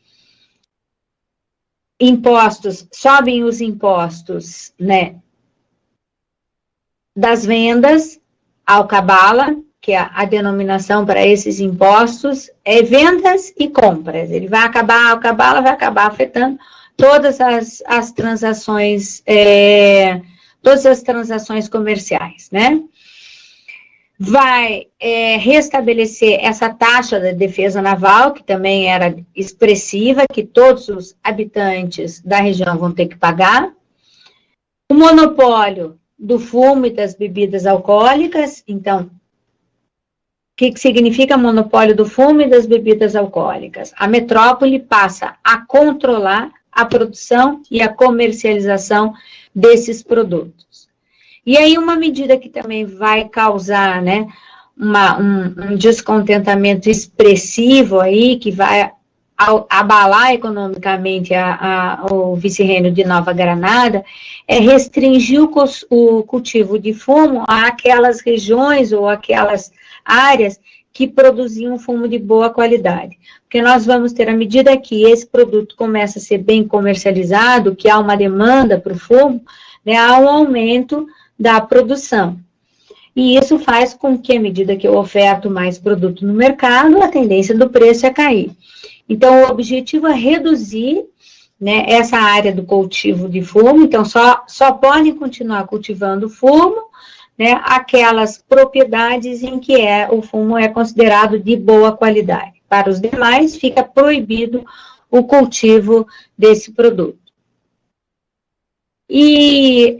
impostos, sobem os impostos, né, das vendas ao cabala, que é a denominação para esses impostos, é vendas e compras. Ele vai acabar, o cabala vai acabar afetando todas as transações, todas as transações comerciais, né? Vai restabelecer essa taxa da defesa naval, que também era expressiva, que todos os habitantes da região vão ter que pagar. O monopólio do fumo e das bebidas alcoólicas. Então, o que significa monopólio do fumo e das bebidas alcoólicas? A metrópole passa a controlar a produção e a comercialização desses produtos. E aí, uma medida que também vai causar, né, um descontentamento expressivo aí, que vai abalar economicamente o vice-reino de Nova Granada, é restringir o cultivo de fumo àquelas regiões ou aquelas áreas que produziam fumo de boa qualidade. Porque nós vamos ter, à medida que esse produto começa a ser bem comercializado, que há uma demanda para o fumo, né, há um aumento da produção. E isso faz com que, à medida que eu oferto mais produto no mercado, a tendência do preço é cair. Então, o objetivo é reduzir, né, essa área do cultivo de fumo. Então, só podem continuar cultivando fumo, né, aquelas propriedades em que o fumo é considerado de boa qualidade. Para os demais, fica proibido o cultivo desse produto. E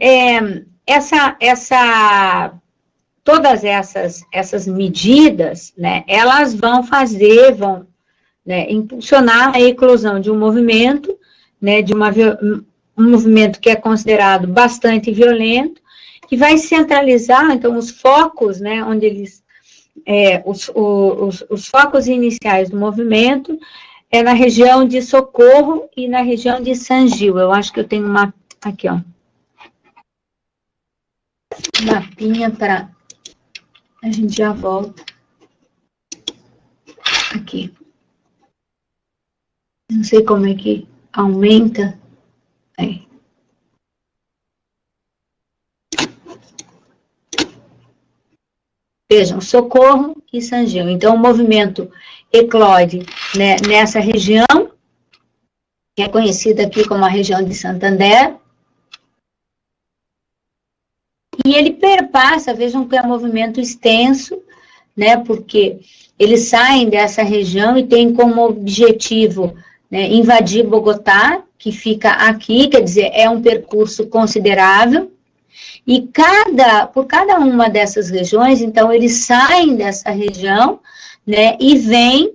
todas essas medidas, né, elas vão né, impulsionar a eclosão de um movimento, né, um movimento que é considerado bastante violento, que vai centralizar, então, os focos, né, onde eles, os focos iniciais do movimento é na região de Socorro e na região de San Gil. Eu acho que eu tenho uma, aqui, ó, mapinha para, a gente já volta, aqui. Não sei como é que aumenta. Aí. Vejam, Socorro e São Gil. Então, o movimento eclode, né, nessa região, que é conhecida aqui como a região de Santander. E ele perpassa, vejam que é um movimento extenso, né, porque eles saem dessa região e têm como objetivo, né, invadir Bogotá, que fica aqui, quer dizer, é um percurso considerável. E por cada uma dessas regiões, então, eles saem dessa região, né, e vêm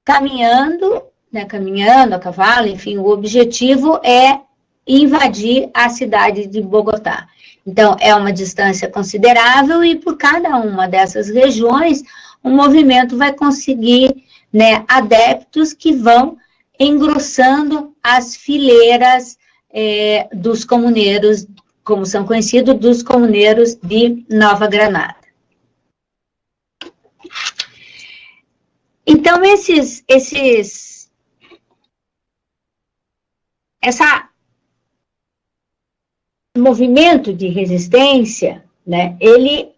caminhando, né, caminhando a cavalo, enfim, o objetivo é invadir a cidade de Bogotá. Então, é uma distância considerável e por cada uma dessas regiões, o movimento vai conseguir, né, adeptos que vão engrossando as fileiras dos comuneiros, como são conhecidos, dos comuneiros de Nova Granada. Então, movimento de resistência, né, ele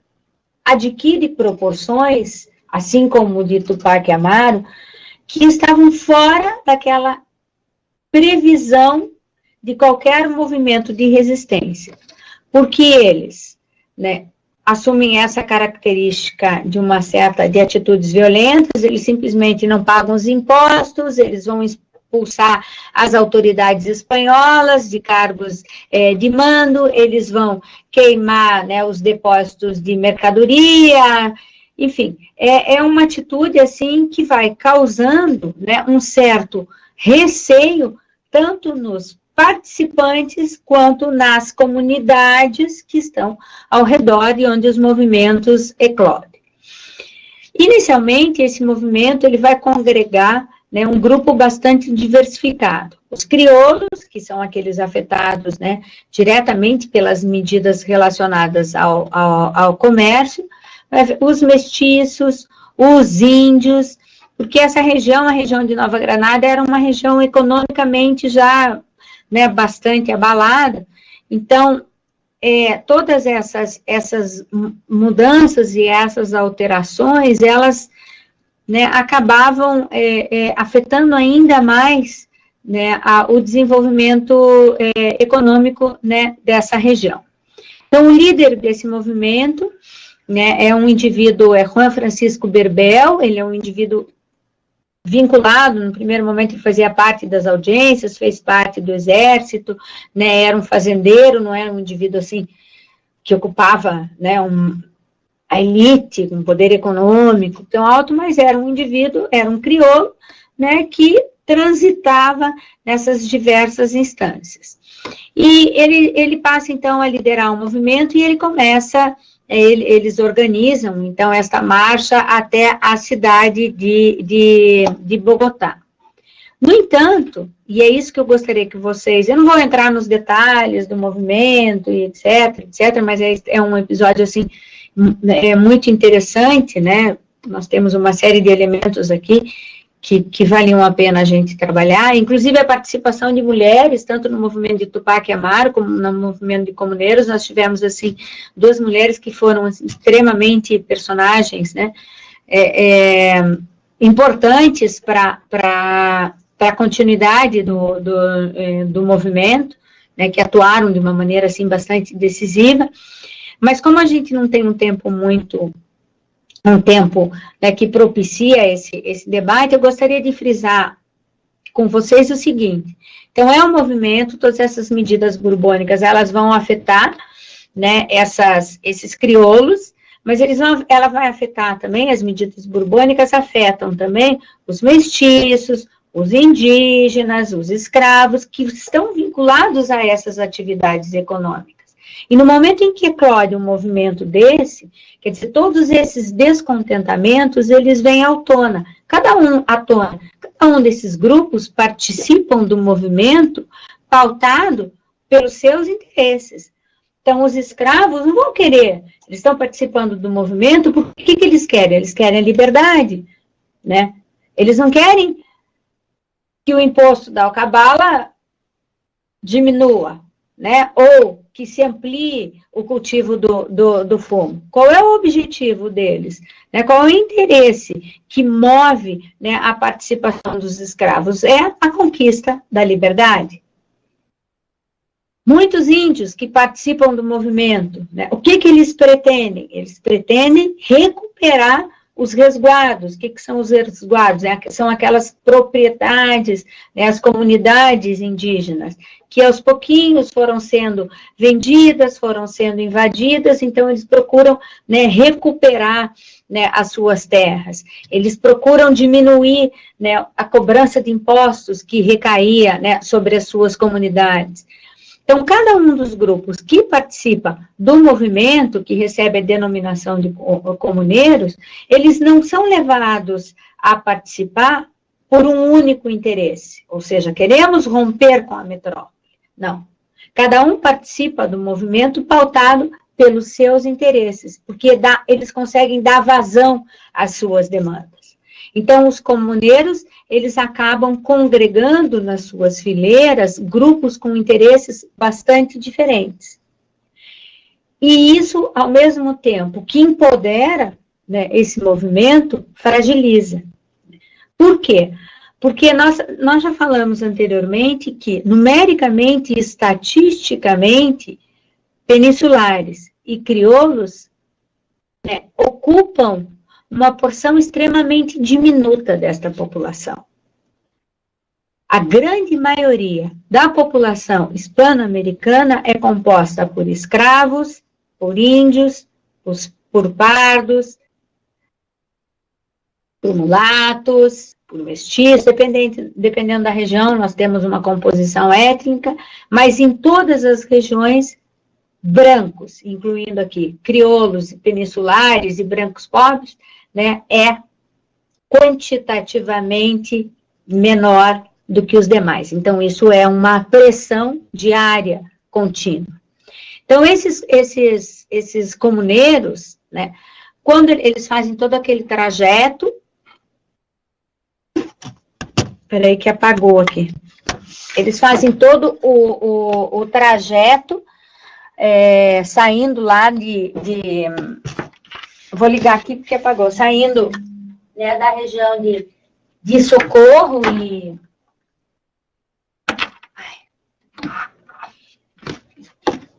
adquire proporções, assim como o de Tupac Amaru, que estavam fora daquela previsão de qualquer movimento de resistência, porque eles, né, assumem essa característica de uma certa, de atitudes violentas, eles simplesmente não pagam os impostos, eles vão expulsar as autoridades espanholas de cargos de mando, eles vão queimar, né, os depósitos de mercadoria, enfim, é uma atitude, assim, que vai causando, né, um certo receio, tanto nos participantes, quanto nas comunidades que estão ao redor e onde os movimentos eclodem. Inicialmente, esse movimento ele vai congregar, né, um grupo bastante diversificado. Os crioulos, que são aqueles afetados, né, diretamente pelas medidas relacionadas ao comércio, os mestiços, os índios, porque essa região, a região de Nova Granada, era uma região economicamente já, né, bastante abalada. Então, todas essas mudanças e essas alterações, elas, né, acabavam afetando ainda mais, né, o desenvolvimento econômico, né, dessa região. Então, o líder desse movimento, né, é um indivíduo, Juan Francisco Berbel, ele é um indivíduo vinculado, no primeiro momento ele fazia parte das audiências, fez parte do exército, né, era um fazendeiro, não era um indivíduo assim, que ocupava, né, a elite, um poder econômico tão alto, mas era um indivíduo, era um crioulo, né, que transitava nessas diversas instâncias. E ele passa, então, a liderar o movimento e ele começa, eles organizam, então, esta marcha até a cidade de Bogotá. No entanto, e é isso que eu gostaria que vocês, eu não vou entrar nos detalhes do movimento, e etc, mas é um episódio, assim, muito interessante, né, nós temos uma série de elementos aqui que valiam a pena a gente trabalhar, inclusive a participação de mulheres, tanto no movimento de Tupac Amaru, como no movimento de comuneiros, nós tivemos, assim, duas mulheres que foram, assim, extremamente personagens, né, importantes para a continuidade do movimento, né, que atuaram de uma maneira, assim, bastante decisiva, mas como a gente não tem um tempo, né, que propicia esse debate, eu gostaria de frisar com vocês o seguinte: então, é um movimento, todas essas medidas borbônicas, elas vão afetar, né, esses crioulos, mas ela vai afetar também, as medidas borbônicas afetam também os mestiços, os indígenas, os escravos, que estão vinculados a essas atividades econômicas. E no momento em que eclode um movimento desse, quer dizer, todos esses descontentamentos, eles vêm à tona. Cada um desses grupos participam do movimento pautado pelos seus interesses. Então, os escravos não vão querer, eles estão participando do movimento, porque o que eles querem? Eles querem a liberdade, né? Eles não querem que o imposto da alcabala diminua, né? Ou que se amplie o cultivo do fumo. Qual é o objetivo deles? Né? Qual é o interesse que move, né, a participação dos escravos? É a conquista da liberdade. Muitos índios que participam do movimento, né, o que eles pretendem? Eles pretendem recuperar os resguardos. O que são os resguardos? São aquelas propriedades, né, as comunidades indígenas, que aos pouquinhos foram sendo vendidas, foram sendo invadidas, então eles procuram, né, recuperar, né, as suas terras. Eles procuram diminuir, né, a cobrança de impostos que recaía, né, sobre as suas comunidades. Então, cada um dos grupos que participa do movimento, que recebe a denominação de comuneiros, eles não são levados a participar por um único interesse, ou seja, queremos romper com a metrópole. Não. Cada um participa do movimento pautado pelos seus interesses, porque eles conseguem dar vazão às suas demandas. Então, os comuneiros, eles acabam congregando nas suas fileiras grupos com interesses bastante diferentes. E isso, ao mesmo tempo que empodera, né, esse movimento, fragiliza. Por quê? Porque nós já falamos anteriormente que, numericamente e estatisticamente, peninsulares e crioulos, né, ocupam uma porção extremamente diminuta desta população. A grande maioria da população hispano-americana é composta por escravos, por índios, por pardos, por mulatos, por mestiços, dependendo da região, nós temos uma composição étnica, mas em todas as regiões, brancos, incluindo aqui crioulos, peninsulares e brancos pobres, né, é quantitativamente menor do que os demais. Então, isso é uma pressão diária contínua. Então, esses comuneiros, né, quando eles fazem todo aquele trajeto... Peraí que apagou aqui. Eles fazem todo o trajeto, saindo lá vou ligar aqui porque apagou, saindo, né, da região de Socorro e...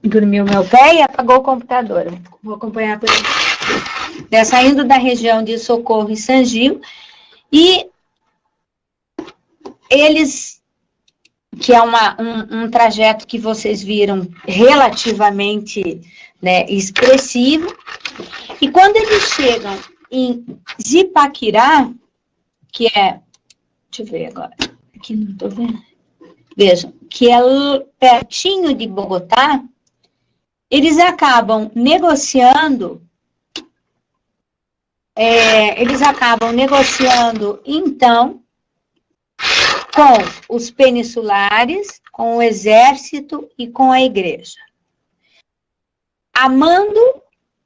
Dormiu meu pé e apagou o computador. Vou acompanhar por aqui. Saindo da região de Socorro e San Gil, e eles, que é um trajeto que vocês viram relativamente, né, expressivo, e quando eles chegam em Zipaquirá, que é, deixa eu ver agora, aqui não estou vendo, vejam, que é pertinho de Bogotá, eles acabam negociando, então, com os peninsulares, com o exército e com a igreja. A mando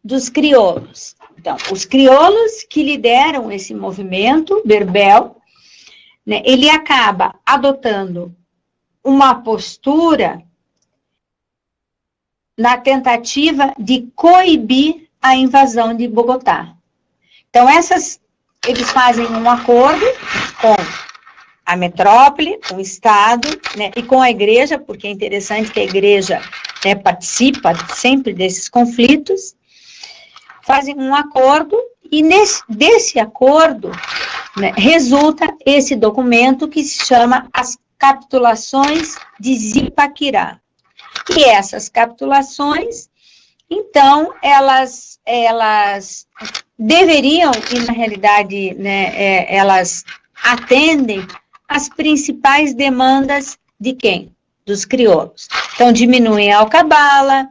dos crioulos. Então, os crioulos que lideram esse movimento, Berbel, né, ele acaba adotando uma postura na tentativa de coibir a invasão de Bogotá. Então, eles fazem um acordo com a metrópole, com o Estado, né, e com a igreja, porque é interessante que a igreja, né, participa sempre desses conflitos, fazem um acordo, e desse acordo, né, resulta esse documento que se chama as Capitulações de Zipaquirá. E essas capitulações, então, elas deveriam, e na realidade, né, elas atendem as principais demandas de quem? Dos crioulos. Então, diminuem a alcabala,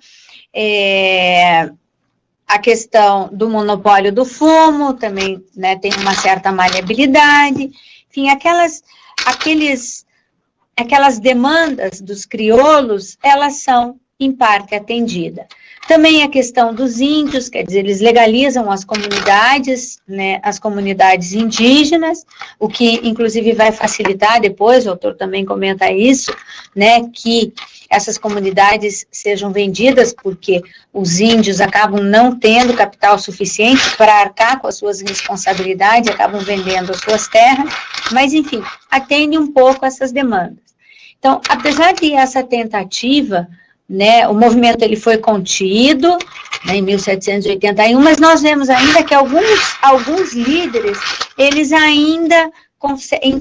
a questão do monopólio do fumo, também, né, tem uma certa maleabilidade, enfim, aquelas demandas dos crioulos, elas são em parte atendida. Também a questão dos índios, quer dizer, eles legalizam as comunidades, né, as comunidades indígenas, o que, inclusive, vai facilitar depois, o autor também comenta isso, né, que essas comunidades sejam vendidas, porque os índios acabam não tendo capital suficiente para arcar com as suas responsabilidades, acabam vendendo as suas terras, mas, enfim, atende um pouco essas demandas. Então, apesar de essa tentativa, né, o movimento ele foi contido, né, em 1781, mas nós vemos ainda que alguns líderes, eles ainda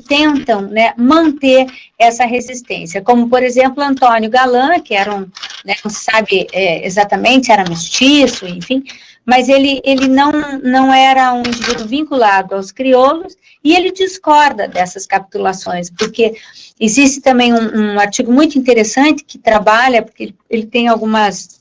tentam, né, manter essa resistência, como, por exemplo, Antônio Galã, que era né, não se sabe exatamente, era mestiço, enfim, mas ele não era um indivíduo vinculado aos crioulos, e ele discorda dessas capitulações, porque existe também um artigo muito interessante que trabalha, porque ele tem algumas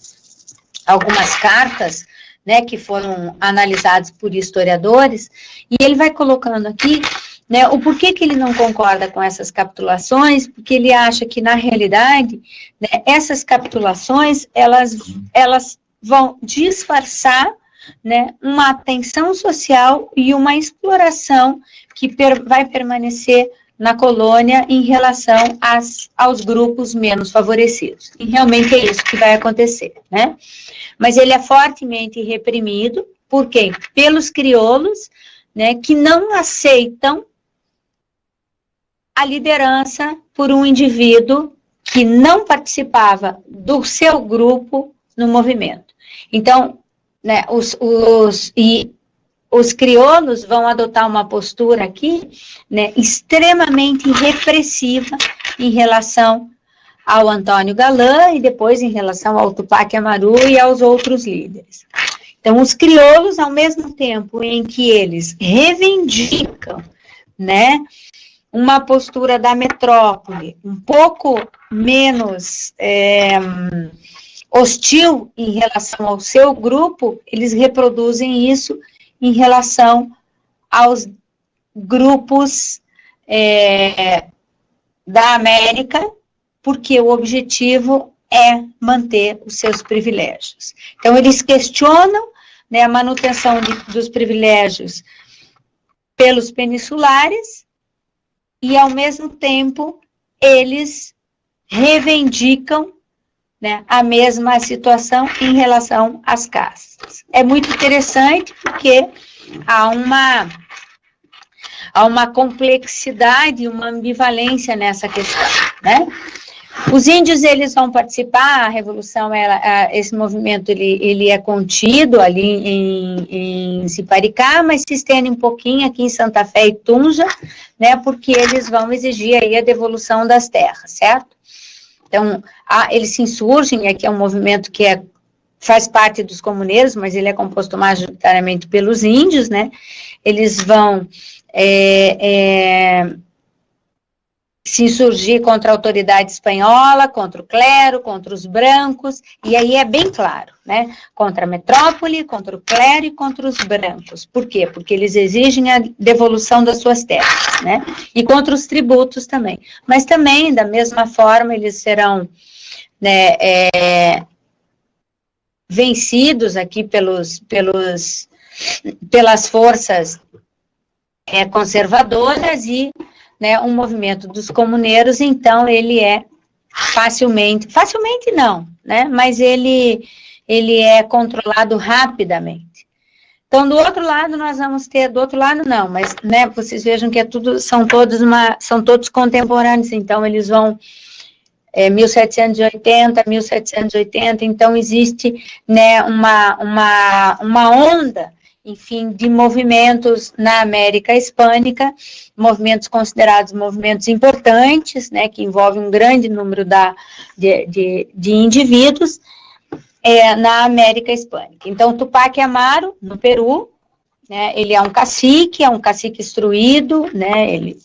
cartas, né, que foram analisadas por historiadores, e ele vai colocando aqui, né, o porquê que ele não concorda com essas capitulações, porque ele acha que, na realidade, né, essas capitulações, elas vão disfarçar, né, uma tensão social e uma exploração que vai permanecer na colônia em relação aos grupos menos favorecidos. E realmente é isso que vai acontecer, né? Mas ele é fortemente reprimido, por quê? Pelos crioulos, né, que não aceitam a liderança por um indivíduo que não participava do seu grupo no movimento. Então, né, os crioulos vão adotar uma postura aqui, né, extremamente repressiva em relação ao Antônio Galã e depois em relação ao Tupac Amaru e aos outros líderes. Então, os crioulos, ao mesmo tempo em que eles reivindicam, né, uma postura da metrópole um pouco menos hostil em relação ao seu grupo, eles reproduzem isso em relação aos grupos da América, porque o objetivo é manter os seus privilégios. Então, eles questionam, né, a manutenção dos privilégios pelos peninsulares e, ao mesmo tempo, eles reivindicam, né, a mesma situação em relação às castas. É muito interessante porque há uma complexidade, uma ambivalência nessa questão, né? Os índios, eles vão participar, a revolução, esse movimento, ele é contido ali em Ciparicá, mas se estende um pouquinho aqui em Santa Fé e Tunja, né, porque eles vão exigir aí a devolução das terras, certo? Então, eles se insurgem, aqui é um movimento que faz parte dos comuneiros, mas ele é composto majoritariamente pelos índios, né? Eles vão se insurgir contra a autoridade espanhola, contra o clero, contra os brancos, e aí é bem claro, né? Contra a metrópole, contra o clero e contra os brancos. Por quê? Porque eles exigem a devolução das suas terras, né? E contra os tributos também. Mas também, da mesma forma, eles serão, né, vencidos aqui pelas forças conservadoras e, né, um movimento dos comuneiros, então ele é facilmente não, né, mas ele é controlado rapidamente. Então, do outro lado, nós vamos ter, do outro lado não, mas, né, vocês vejam que são todos contemporâneos, então eles vão 1780, então existe, né, uma onda, enfim, de movimentos na América Hispânica, movimentos considerados movimentos importantes, né, que envolvem um grande número de indivíduos na América Hispânica. Então, Tupac Amaru, no Peru, né, ele é um cacique instruído, né, ele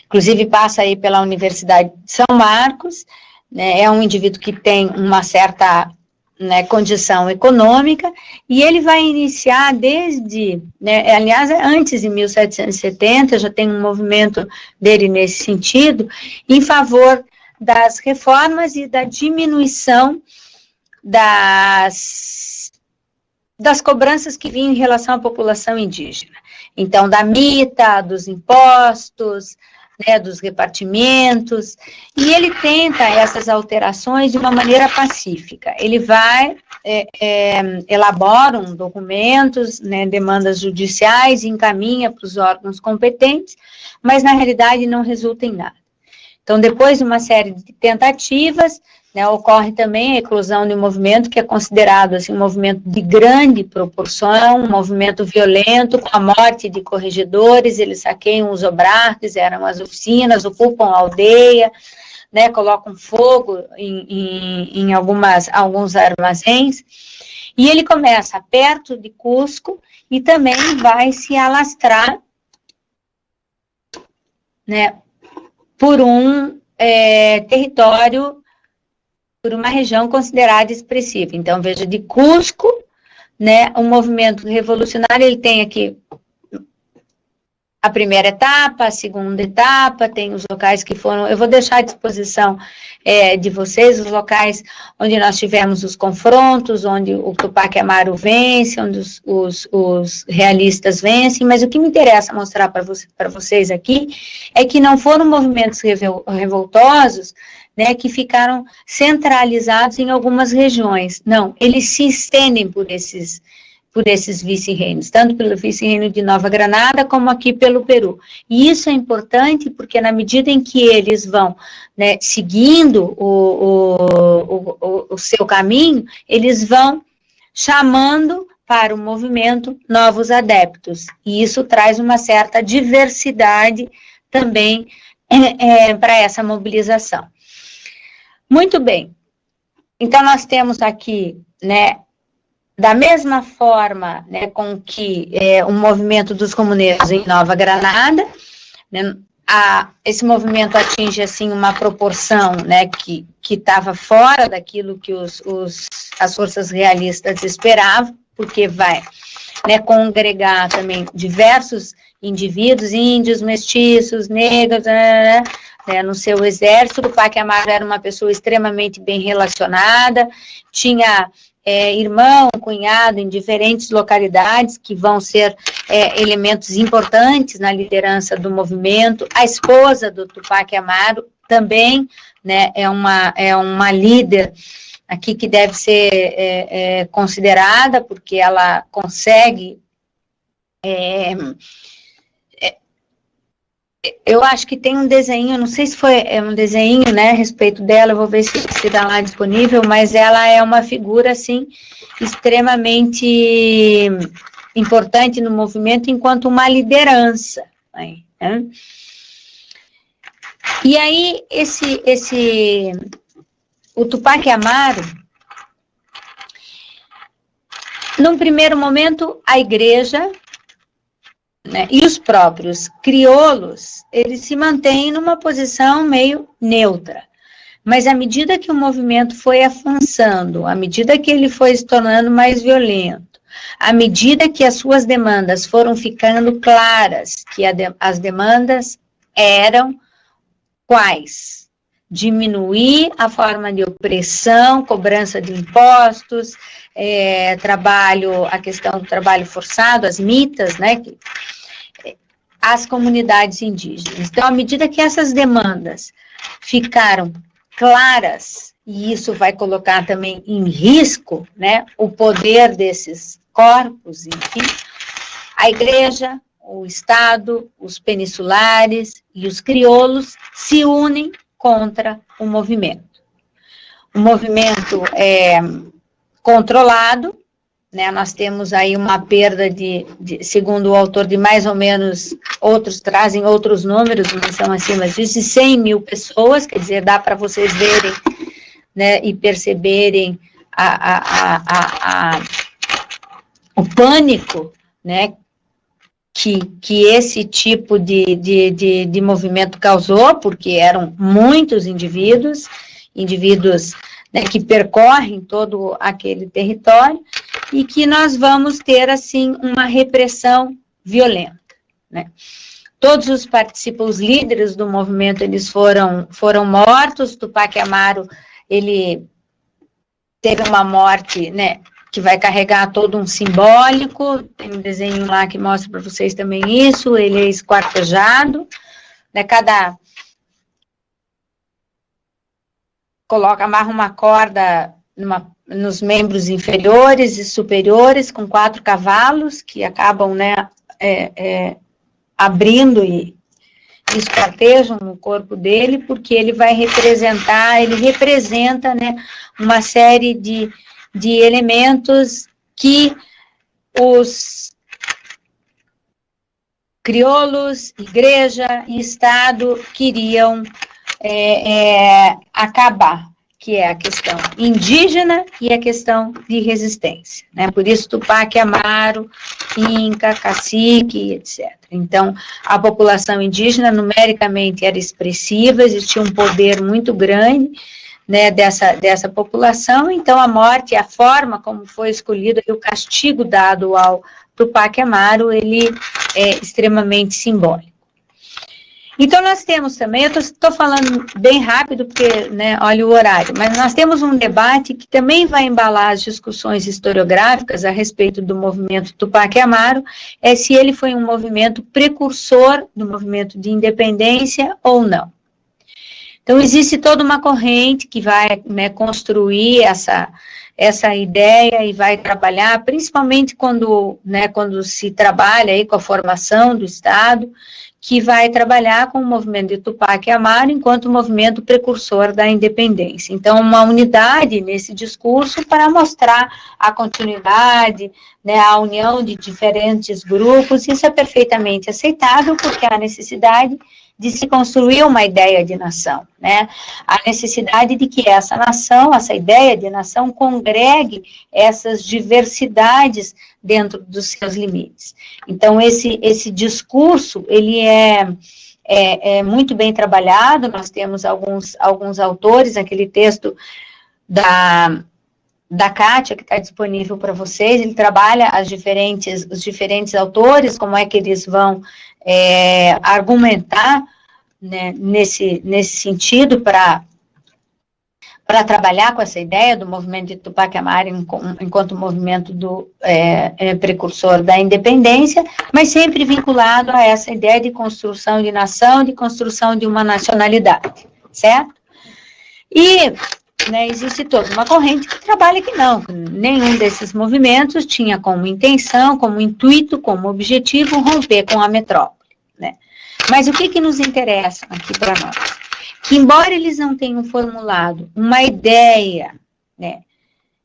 inclusive passa aí pela Universidade de São Marcos, né, é um indivíduo que tem uma certa, né, condição econômica, e ele vai iniciar desde, né, aliás, antes de 1770, já tem um movimento dele nesse sentido, em favor das reformas e da diminuição das cobranças que vinham em relação à população indígena. Então, da mita, dos impostos, né, dos repartimentos, e ele tenta essas alterações de uma maneira pacífica. Ele vai, elaboram documentos, né, demandas judiciais, encaminha para os órgãos competentes, mas na realidade não resulta em nada. Então, depois de uma série de tentativas, né, ocorre também a eclosão de um movimento que é considerado assim, um movimento de grande proporção, um movimento violento, com a morte de corregedores, eles saqueiam os obrates, eram as oficinas, ocupam a aldeia, né, colocam fogo em alguns armazéns, e ele começa perto de Cusco e também vai se alastrar, né, por um território, por uma região considerada expressiva. Então, veja, de Cusco, né, um movimento revolucionário, ele tem aqui a primeira etapa, a segunda etapa, tem os locais que foram, eu vou deixar à disposição de vocês, os locais onde nós tivemos os confrontos, onde o Tupac Amaru vence, onde os realistas vencem, mas o que me interessa mostrar para vocês aqui é que não foram movimentos revoltosos, né, que ficaram centralizados em algumas regiões. Não, eles se estendem por esses vice-reinos, tanto pelo vice-reino de Nova Granada, como aqui pelo Peru. E isso é importante porque na medida em que eles vão, né, seguindo o seu caminho, eles vão chamando para o movimento novos adeptos. E isso traz uma certa diversidade também para essa mobilização. Muito bem, então nós temos aqui, né, da mesma forma, né, com que o movimento dos comuneiros em Nova Granada, né, esse movimento atinge, assim, uma proporção, né, que estava fora daquilo que as forças realistas esperavam, porque vai, né, congregar também diversos indivíduos, índios, mestiços, negros, né, no seu exército. O Tupac Amaru era uma pessoa extremamente bem relacionada, tinha irmão, cunhado em diferentes localidades que vão ser elementos importantes na liderança do movimento. A esposa do Tupac Amaru também, né, é uma líder aqui que deve ser considerada, porque ela consegue eu acho que tem um desenho, não sei se foi um desenho, né, a respeito dela, eu vou ver se está lá disponível, mas ela é uma figura, assim, extremamente importante no movimento enquanto uma liderança, né? E aí, o Tupac Amaru, num primeiro momento, a igreja, né, e os próprios crioulos, eles se mantêm numa posição meio neutra. Mas à medida que o movimento foi avançando, à medida que ele foi se tornando mais violento, à medida que as suas demandas foram ficando claras, que as demandas eram quais? Diminuir a forma de opressão, cobrança de impostos, a questão do trabalho forçado, as mitas, né, as comunidades indígenas. Então, à medida que essas demandas ficaram claras, e isso vai colocar também em risco, né, o poder desses corpos, enfim, a igreja, o Estado, os peninsulares e os crioulos se unem contra o movimento. O movimento é controlado, né, nós temos aí uma perda segundo o autor, de mais ou menos, outros trazem outros números, não são acima disso, de 100 mil pessoas, quer dizer, dá para vocês verem, né, e perceberem o pânico, né, que esse tipo de movimento causou, porque eram muitos indivíduos, né, que percorrem todo aquele território, e que nós vamos ter, assim, uma repressão violenta, né. todos os participantes, os líderes do movimento, eles foram mortos. Tupac Amaru, ele teve uma morte, né, que vai carregar todo um simbólico. Tem um desenho lá que mostra para vocês também isso. Ele é esquartejado, né, amarra uma corda nos membros inferiores e superiores, com 4 cavalos, que acabam, né, abrindo e esquartejam o corpo dele, porque ele representa, né, uma série de elementos que os crioulos, igreja e Estado queriam acabar, que é a questão indígena e a questão de resistência, né? Por isso Tupac Amaru, Inca, cacique, etc. Então, a população indígena numericamente era expressiva, existia um poder muito grande, né, dessa população. Então, a morte, a forma como foi escolhido, e o castigo dado ao Tupac Amaru, ele é extremamente simbólico. Então, nós temos também, eu estou falando bem rápido, porque, né, olha o horário, mas nós temos um debate que também vai embalar as discussões historiográficas a respeito do movimento Tupac Amaru, se ele foi um movimento precursor do movimento de independência ou não. Então, existe toda uma corrente que vai, né, construir essa ideia e vai trabalhar, principalmente quando se trabalha aí com a formação do Estado, que vai trabalhar com o movimento de Tupac Amaru enquanto movimento precursor da independência. Então, uma unidade nesse discurso para mostrar a continuidade, né, a união de diferentes grupos. Isso é perfeitamente aceitável, porque há necessidade de se construir uma ideia de nação, né? A necessidade de que essa nação, essa ideia de nação, congregue essas diversidades dentro dos seus limites. Então, esse discurso, ele é muito bem trabalhado. Nós temos alguns autores, aquele texto da Kátia, que está disponível para vocês, ele trabalha os diferentes autores, como é que eles vão argumentar, né, nesse sentido, para trabalhar com essa ideia do movimento de Tupac Amaru enquanto movimento precursor da independência, mas sempre vinculado a essa ideia de construção de nação, de construção de uma nacionalidade, certo? E, né, existe toda uma corrente que trabalha que não, nenhum desses movimentos tinha como intenção, como intuito, como objetivo romper com a metrópole, né? Mas o que nos interessa aqui para nós? Que, embora eles não tenham formulado uma ideia, né,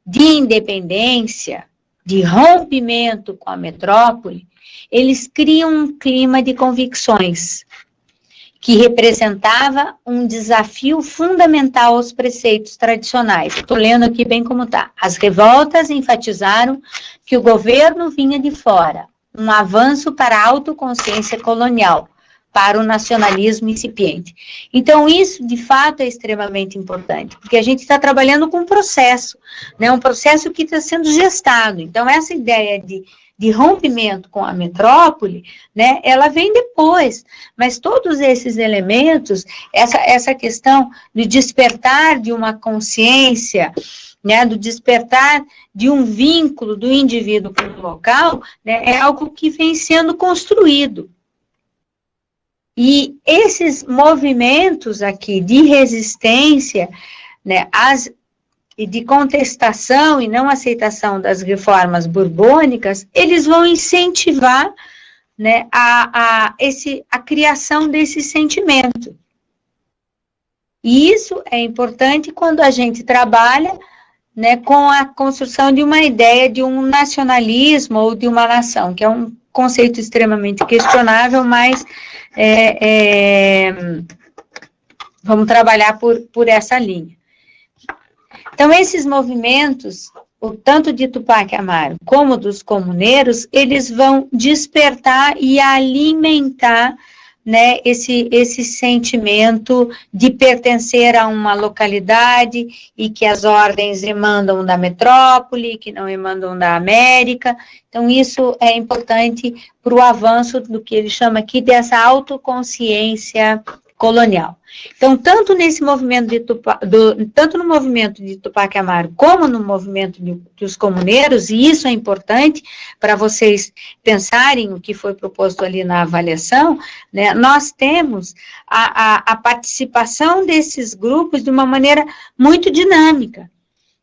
de independência, de rompimento com a metrópole, eles criam um clima de convicções que representava um desafio fundamental aos preceitos tradicionais. Estou lendo aqui bem como está. As revoltas enfatizaram que o governo vinha de fora, um avanço para a autoconsciência colonial, para o nacionalismo incipiente. Então, isso, de fato, é extremamente importante, porque a gente está trabalhando com um processo, né, um processo que está sendo gestado. Então, essa ideia de rompimento com a metrópole, né, ela vem depois, mas todos esses elementos, essa questão do despertar de uma consciência, né, do despertar de um vínculo do indivíduo com o local, né, é algo que vem sendo construído. E esses movimentos aqui de resistência, né, e de contestação e não aceitação das reformas borbônicas, eles vão incentivar, né, a criação desse sentimento. E isso é importante quando a gente trabalha, né, com a construção de uma ideia de um nacionalismo ou de uma nação, que é um conceito extremamente questionável, mas vamos trabalhar por essa linha. Então, esses movimentos, o tanto de Tupac Amaru como dos comuneiros, eles vão despertar e alimentar, né, esse sentimento de pertencer a uma localidade e que as ordens emandam da metrópole, que não emandam da América. Então, isso é importante para o avanço do que ele chama aqui dessa autoconsciência colonial. Então, tanto nesse movimento tanto no movimento de Tupac Amaru, como no movimento dos comuneiros, e isso é importante para vocês pensarem o que foi proposto ali na avaliação, né, nós temos a participação desses grupos de uma maneira muito dinâmica,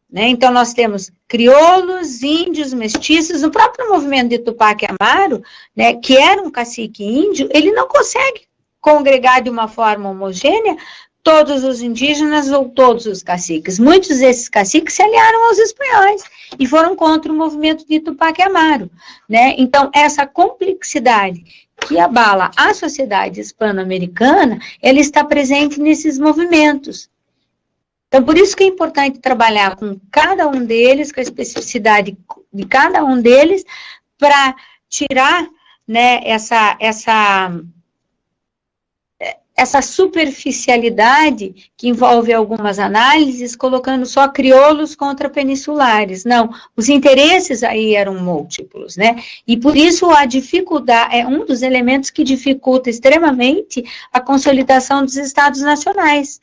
né, então nós temos crioulos, índios, mestiços, o próprio movimento de Tupac Amaru, né, que era um cacique índio, ele não consegue congregar de uma forma homogênea todos os indígenas ou todos os caciques. Muitos desses caciques se aliaram aos espanhóis e foram contra o movimento de Tupac Amaru, né? Então, essa complexidade que abala a sociedade hispano-americana, ela está presente nesses movimentos. Então, por isso que é importante trabalhar com cada um deles, com a especificidade de cada um deles, para tirar, né, essa superficialidade que envolve algumas análises, colocando só crioulos contra peninsulares. Não, os interesses aí eram múltiplos, né? E por isso a dificuldade é um dos elementos que dificulta extremamente a consolidação dos estados nacionais.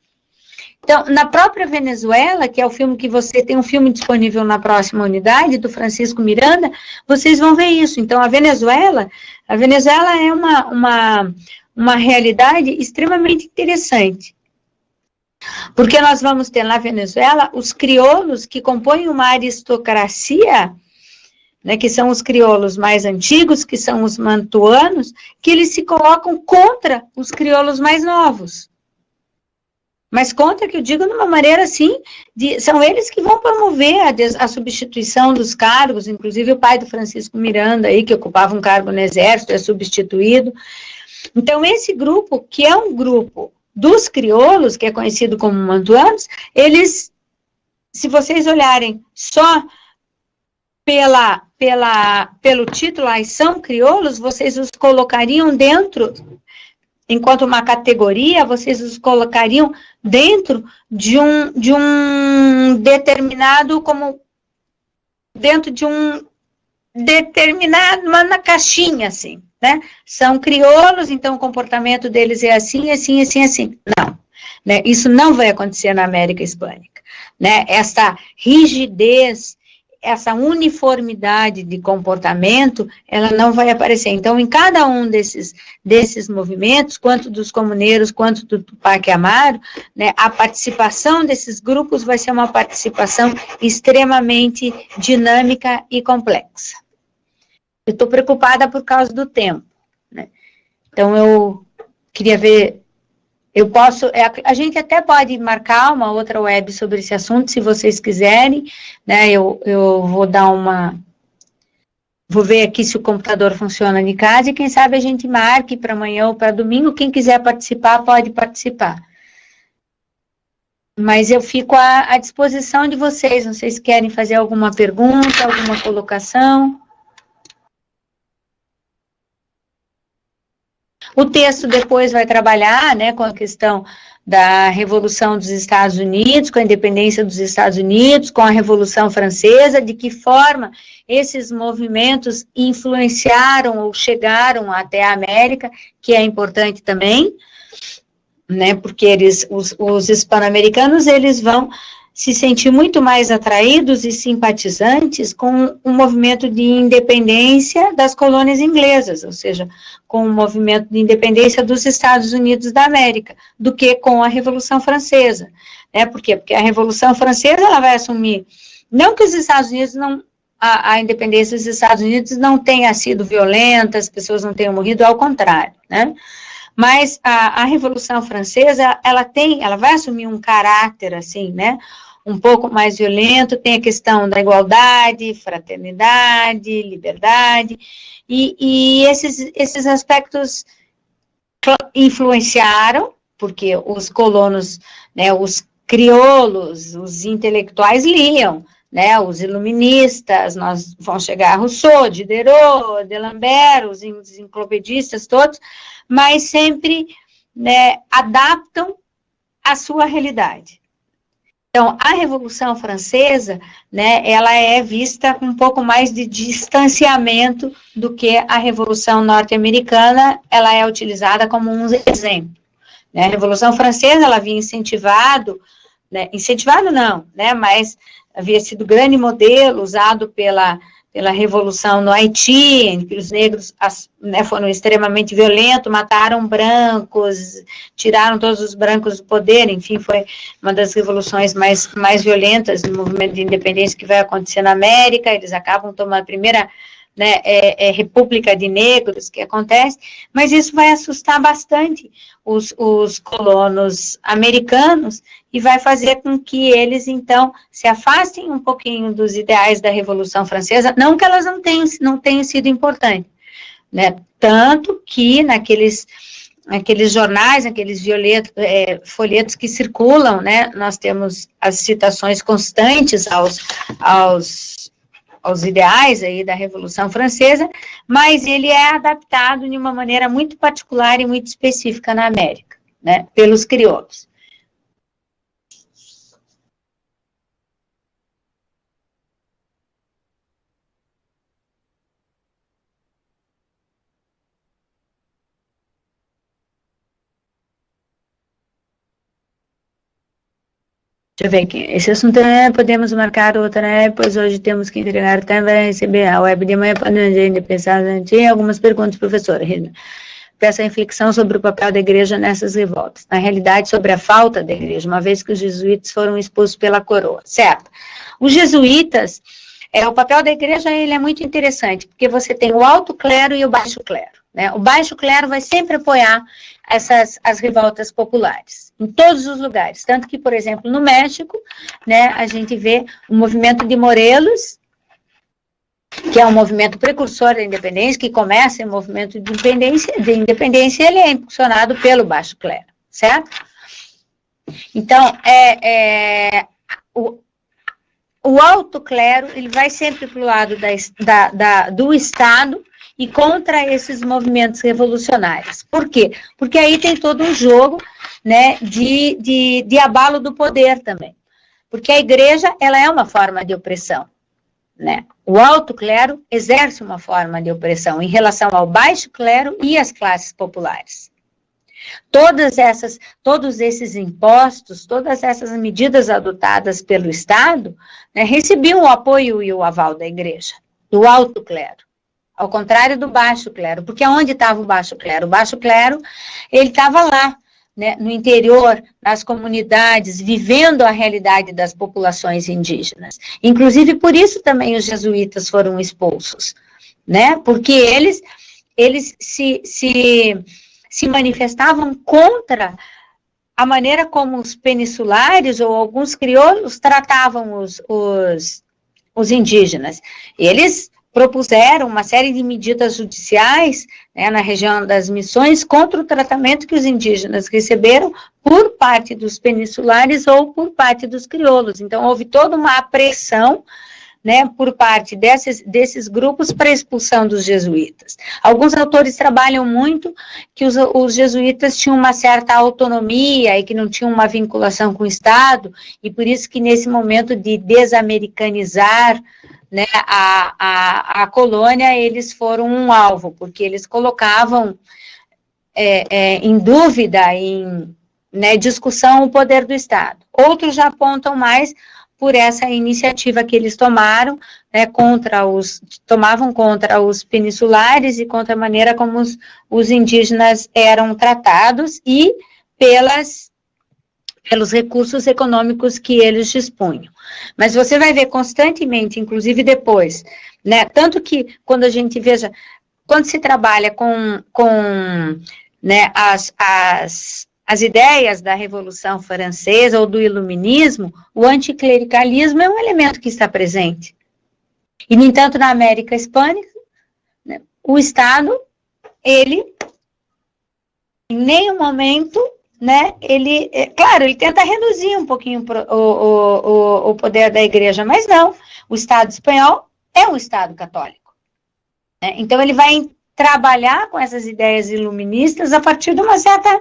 Então, na própria Venezuela, que é o filme que você tem um filme disponível na próxima unidade, do Francisco Miranda, vocês vão ver isso. Então, a Venezuela é uma realidade extremamente interessante, porque nós vamos ter na Venezuela os crioulos que compõem uma aristocracia, né, que são os crioulos mais antigos, que são os mantuanos, que eles se colocam contra os crioulos mais novos. Mas contra, que eu digo de uma maneira assim, são eles que vão promover a substituição dos cargos, inclusive o pai do Francisco Miranda, aí, que ocupava um cargo no exército, é substituído. Então, esse grupo, que é um grupo dos crioulos, que é conhecido como mantuanos, eles, se vocês olharem só pelo título, são crioulos, vocês os colocariam dentro, enquanto uma categoria, vocês os colocariam dentro de um determinado, como dentro de um determinado, na caixinha, assim, né? São crioulos, então o comportamento deles é assim, assim, assim, assim. Não, né? Isso não vai acontecer na América Hispânica, né? Essa rigidez, essa uniformidade de comportamento, ela não vai aparecer. Então, em cada um desses movimentos, quanto dos comuneiros, quanto do Tupac Amaru, né, a participação desses grupos vai ser uma participação extremamente dinâmica e complexa. Eu estou preocupada por causa do tempo, né? Então, eu queria ver, a gente até pode marcar uma outra web sobre esse assunto, se vocês quiserem, né? Eu vou ver aqui se o computador funciona de casa, e quem sabe a gente marque para amanhã ou para domingo, quem quiser participar, pode participar. Mas eu fico à disposição de vocês, não sei se querem fazer alguma pergunta, alguma colocação. O texto depois vai trabalhar, né, com a questão da Revolução dos Estados Unidos, com a independência dos Estados Unidos, com a Revolução Francesa, de que forma esses movimentos influenciaram ou chegaram até a América, que é importante também, né, porque os hispano-americanos, eles vão se sentir muito mais atraídos e simpatizantes com o movimento de independência das colônias inglesas, ou seja, com o movimento de independência dos Estados Unidos da América, do que com a Revolução Francesa, né? Por quê? Porque a Revolução Francesa, ela vai assumir, não que os Estados Unidos não, a independência dos Estados Unidos não tenha sido violenta, as pessoas não tenham morrido, ao contrário, né? Mas a Revolução Francesa, ela vai assumir um caráter, assim, né, um pouco mais violento, tem a questão da igualdade, fraternidade, liberdade, e esses aspectos influenciaram, porque os colonos, né, os crioulos, os intelectuais liam, né, os iluministas, nós vamos chegar a Rousseau, Diderot, D'Alembert, os enciclopedistas todos, mas sempre, né, adaptam a sua realidade. Então, a Revolução Francesa, né, ela é vista com um pouco mais de distanciamento do que a Revolução Norte-Americana, ela é utilizada como um exemplo. Né? A Revolução Francesa, ela havia incentivado não, né, mas havia sido grande modelo usado pela Revolução no Haiti, em que os negros, né, foram extremamente violentos, mataram brancos, tiraram todos os brancos do poder, enfim, foi uma das revoluções mais violentas no movimento de independência que vai acontecer na América. Eles acabam tomando a primeira, né, república de negros que acontece, mas isso vai assustar bastante os colonos americanos e vai fazer com que eles, então, se afastem um pouquinho dos ideais da Revolução Francesa, não que elas não tenham sido importantes, né, tanto que naqueles jornais, aqueles folhetos que circulam, né, nós temos as citações constantes aos ideais aí da Revolução Francesa, mas ele é adaptado de uma maneira muito particular e muito específica na América, né, pelos crioulos. Deixa eu ver aqui. Esse assunto podemos marcar outra, né? Pois hoje temos que entregar também, receber a web de manhã para a pensar. Tinha algumas perguntas, professora. Peço a reflexão sobre o papel da igreja nessas revoltas. Na realidade, sobre a falta da igreja, uma vez que os jesuítas foram expulsos pela coroa, certo? Os jesuítas, o papel da igreja, ele é muito interessante, porque você tem o alto clero e o baixo clero, né? O baixo clero vai sempre apoiar as revoltas populares, em todos os lugares, tanto que, por exemplo, no México, né, a gente vê o movimento de Morelos, que é um movimento precursor da independência, que começa em movimento de independência, ele é impulsionado pelo baixo clero, certo? Então, o alto clero, ele vai sempre para o lado do Estado e contra esses movimentos revolucionários. Por quê? Porque aí tem todo um jogo, né, de abalo do poder também. Porque a igreja, ela é uma forma de opressão, né? O alto clero exerce uma forma de opressão em relação ao baixo clero e às classes populares. Todos esses impostos, todas essas medidas adotadas pelo Estado, né, recebiam o apoio e o aval da igreja, do alto clero, ao contrário do baixo clero, porque onde estava o baixo clero? O baixo clero, ele estava lá, né, no interior, nas comunidades, vivendo a realidade das populações indígenas. Inclusive, por isso também os jesuítas foram expulsos, né, porque eles se manifestavam contra a maneira como os peninsulares ou alguns crioulos tratavam os indígenas. Eles propuseram uma série de medidas judiciais, né, na região das Missões contra o tratamento que os indígenas receberam por parte dos peninsulares ou por parte dos crioulos. Então, houve toda uma pressão, né, por parte desses grupos para a expulsão dos jesuítas. Alguns autores trabalham muito que os jesuítas tinham uma certa autonomia e que não tinham uma vinculação com o Estado, e por isso que nesse momento de desamericanizar, né, a colônia, eles foram um alvo, porque eles colocavam em dúvida, em, né, discussão o poder do Estado. Outros já apontam mais por essa iniciativa que eles tomaram, né, tomavam contra os peninsulares e contra a maneira como os indígenas eram tratados e pelos recursos econômicos que eles dispunham. Mas você vai ver constantemente, inclusive depois, né, tanto que quando a gente veja, quando se trabalha com né, as ideias da Revolução Francesa ou do Iluminismo, o anticlericalismo é um elemento que está presente. E, no entanto, na América Hispânica, né, o Estado, ele, em nenhum momento, né, ele, claro, ele tenta reduzir um pouquinho o poder da igreja, mas não, o Estado espanhol é um Estado católico, né? Então ele vai trabalhar com essas ideias iluministas a partir de uma certa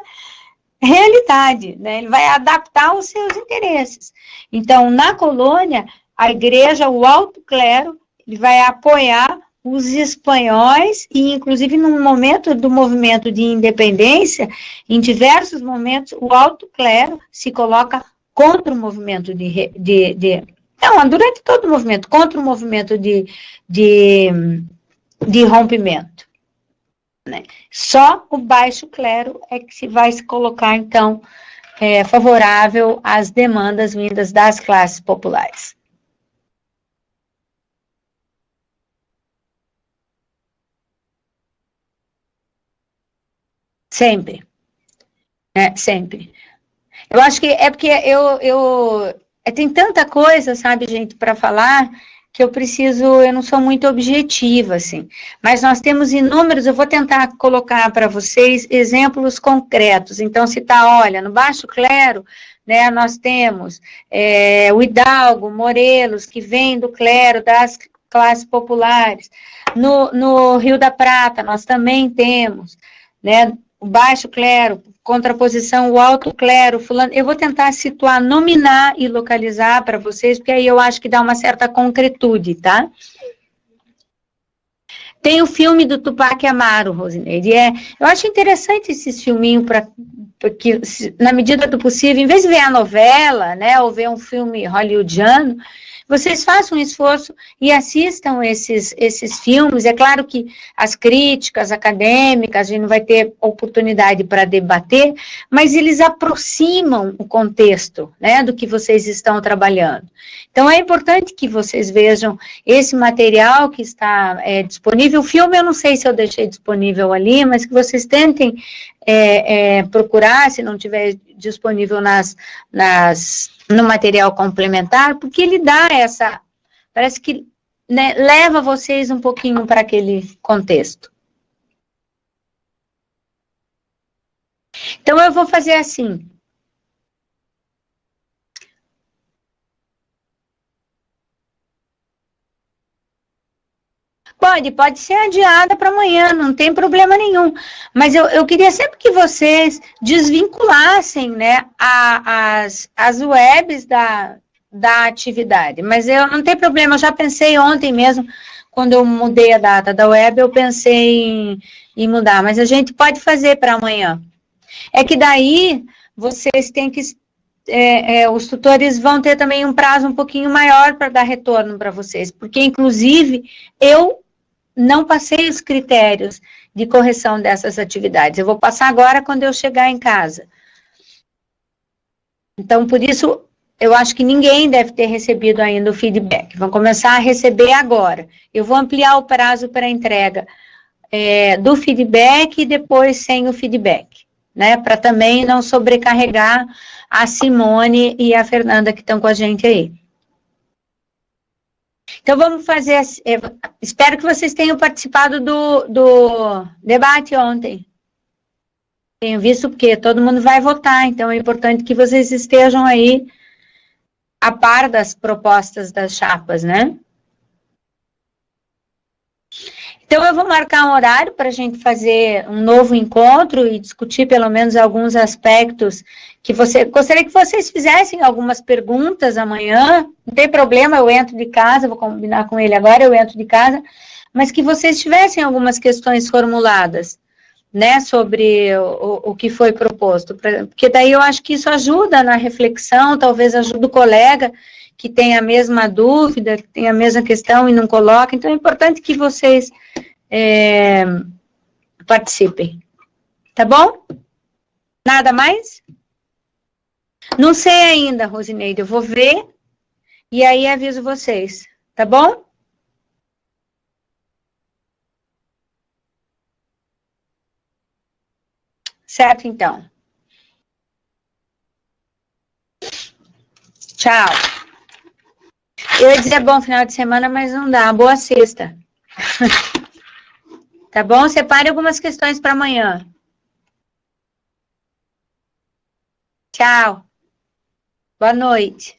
realidade, né? Ele vai adaptar os seus interesses. Então, na colônia, a igreja, o alto clero, ele vai apoiar os espanhóis, e inclusive no momento do movimento de independência, em diversos momentos, o alto clero se coloca contra o movimento não, durante todo o movimento, contra o movimento de rompimento, né? Só o baixo clero é que se vai se colocar, então, favorável às demandas vindas das classes populares. Sempre, sempre. Eu acho que é porque tem tanta coisa, sabe, gente, para falar, que eu não sou muito objetiva, assim, mas nós temos inúmeros, eu vou tentar colocar para vocês exemplos concretos. Então, se tá, olha, no baixo clero, né, nós temos o Hidalgo, Morelos, que vem do clero, das classes populares. No Rio da Prata, nós também temos, né, o baixo clero, contraposição, o alto clero, fulano. Eu vou tentar situar, nominar e localizar para vocês, porque aí eu acho que dá uma certa concretude, tá? Tem o filme do Tupac Amaru, Rosineide, eu acho interessante esse filminho, porque, na medida do possível, em vez de ver a novela, né, ou ver um filme hollywoodiano, vocês façam um esforço e assistam esses filmes. É claro que as críticas acadêmicas, a gente não vai ter oportunidade para debater, mas eles aproximam o contexto, né, do que vocês estão trabalhando. Então, é importante que vocês vejam esse material que está disponível. O filme, eu não sei se eu deixei disponível ali, mas que vocês tentem procurar, se não tiver disponível no material complementar, porque ele dá parece que, né, leva vocês um pouquinho para aquele contexto. Então, eu vou fazer assim. Pode ser adiada para amanhã, não tem problema nenhum. Mas eu queria sempre que vocês desvinculassem, né, as webs da atividade. Mas eu não tem problema, eu já pensei ontem mesmo, quando eu mudei a data da web, eu pensei em mudar. Mas a gente pode fazer para amanhã. É que daí vocês têm que... os tutores vão ter também um prazo um pouquinho maior para dar retorno para vocês. Porque, inclusive, eu não passei os critérios de correção dessas atividades. Eu vou passar agora quando eu chegar em casa. Então, por isso, eu acho que ninguém deve ter recebido ainda o feedback. Vão começar a receber agora. Eu vou ampliar o prazo para entrega do feedback e depois sem o feedback, né? Para também não sobrecarregar a Simone e a Fernanda que estão com a gente aí. Então, vamos fazer... espero que vocês tenham participado do debate ontem. Tenho visto porque todo mundo vai votar, então é importante que vocês estejam aí a par das propostas das chapas, né? Então, eu vou marcar um horário para a gente fazer um novo encontro e discutir pelo menos alguns aspectos que gostaria que vocês fizessem algumas perguntas amanhã. Não tem problema, eu entro de casa, vou combinar com ele agora, eu entro de casa, mas que vocês tivessem algumas questões formuladas, né, sobre o que foi proposto, porque daí eu acho que isso ajuda na reflexão, talvez ajude o colega que tem a mesma dúvida, que tem a mesma questão e não coloca. Então, é importante que vocês participem. Tá bom? Nada mais? Não sei ainda, Rosineide, eu vou ver e aí aviso vocês. Tá bom? Certo, então. Tchau. Eu ia dizer bom final de semana, mas não dá. Boa sexta. Tá bom? Separe algumas questões para amanhã. Tchau. Boa noite.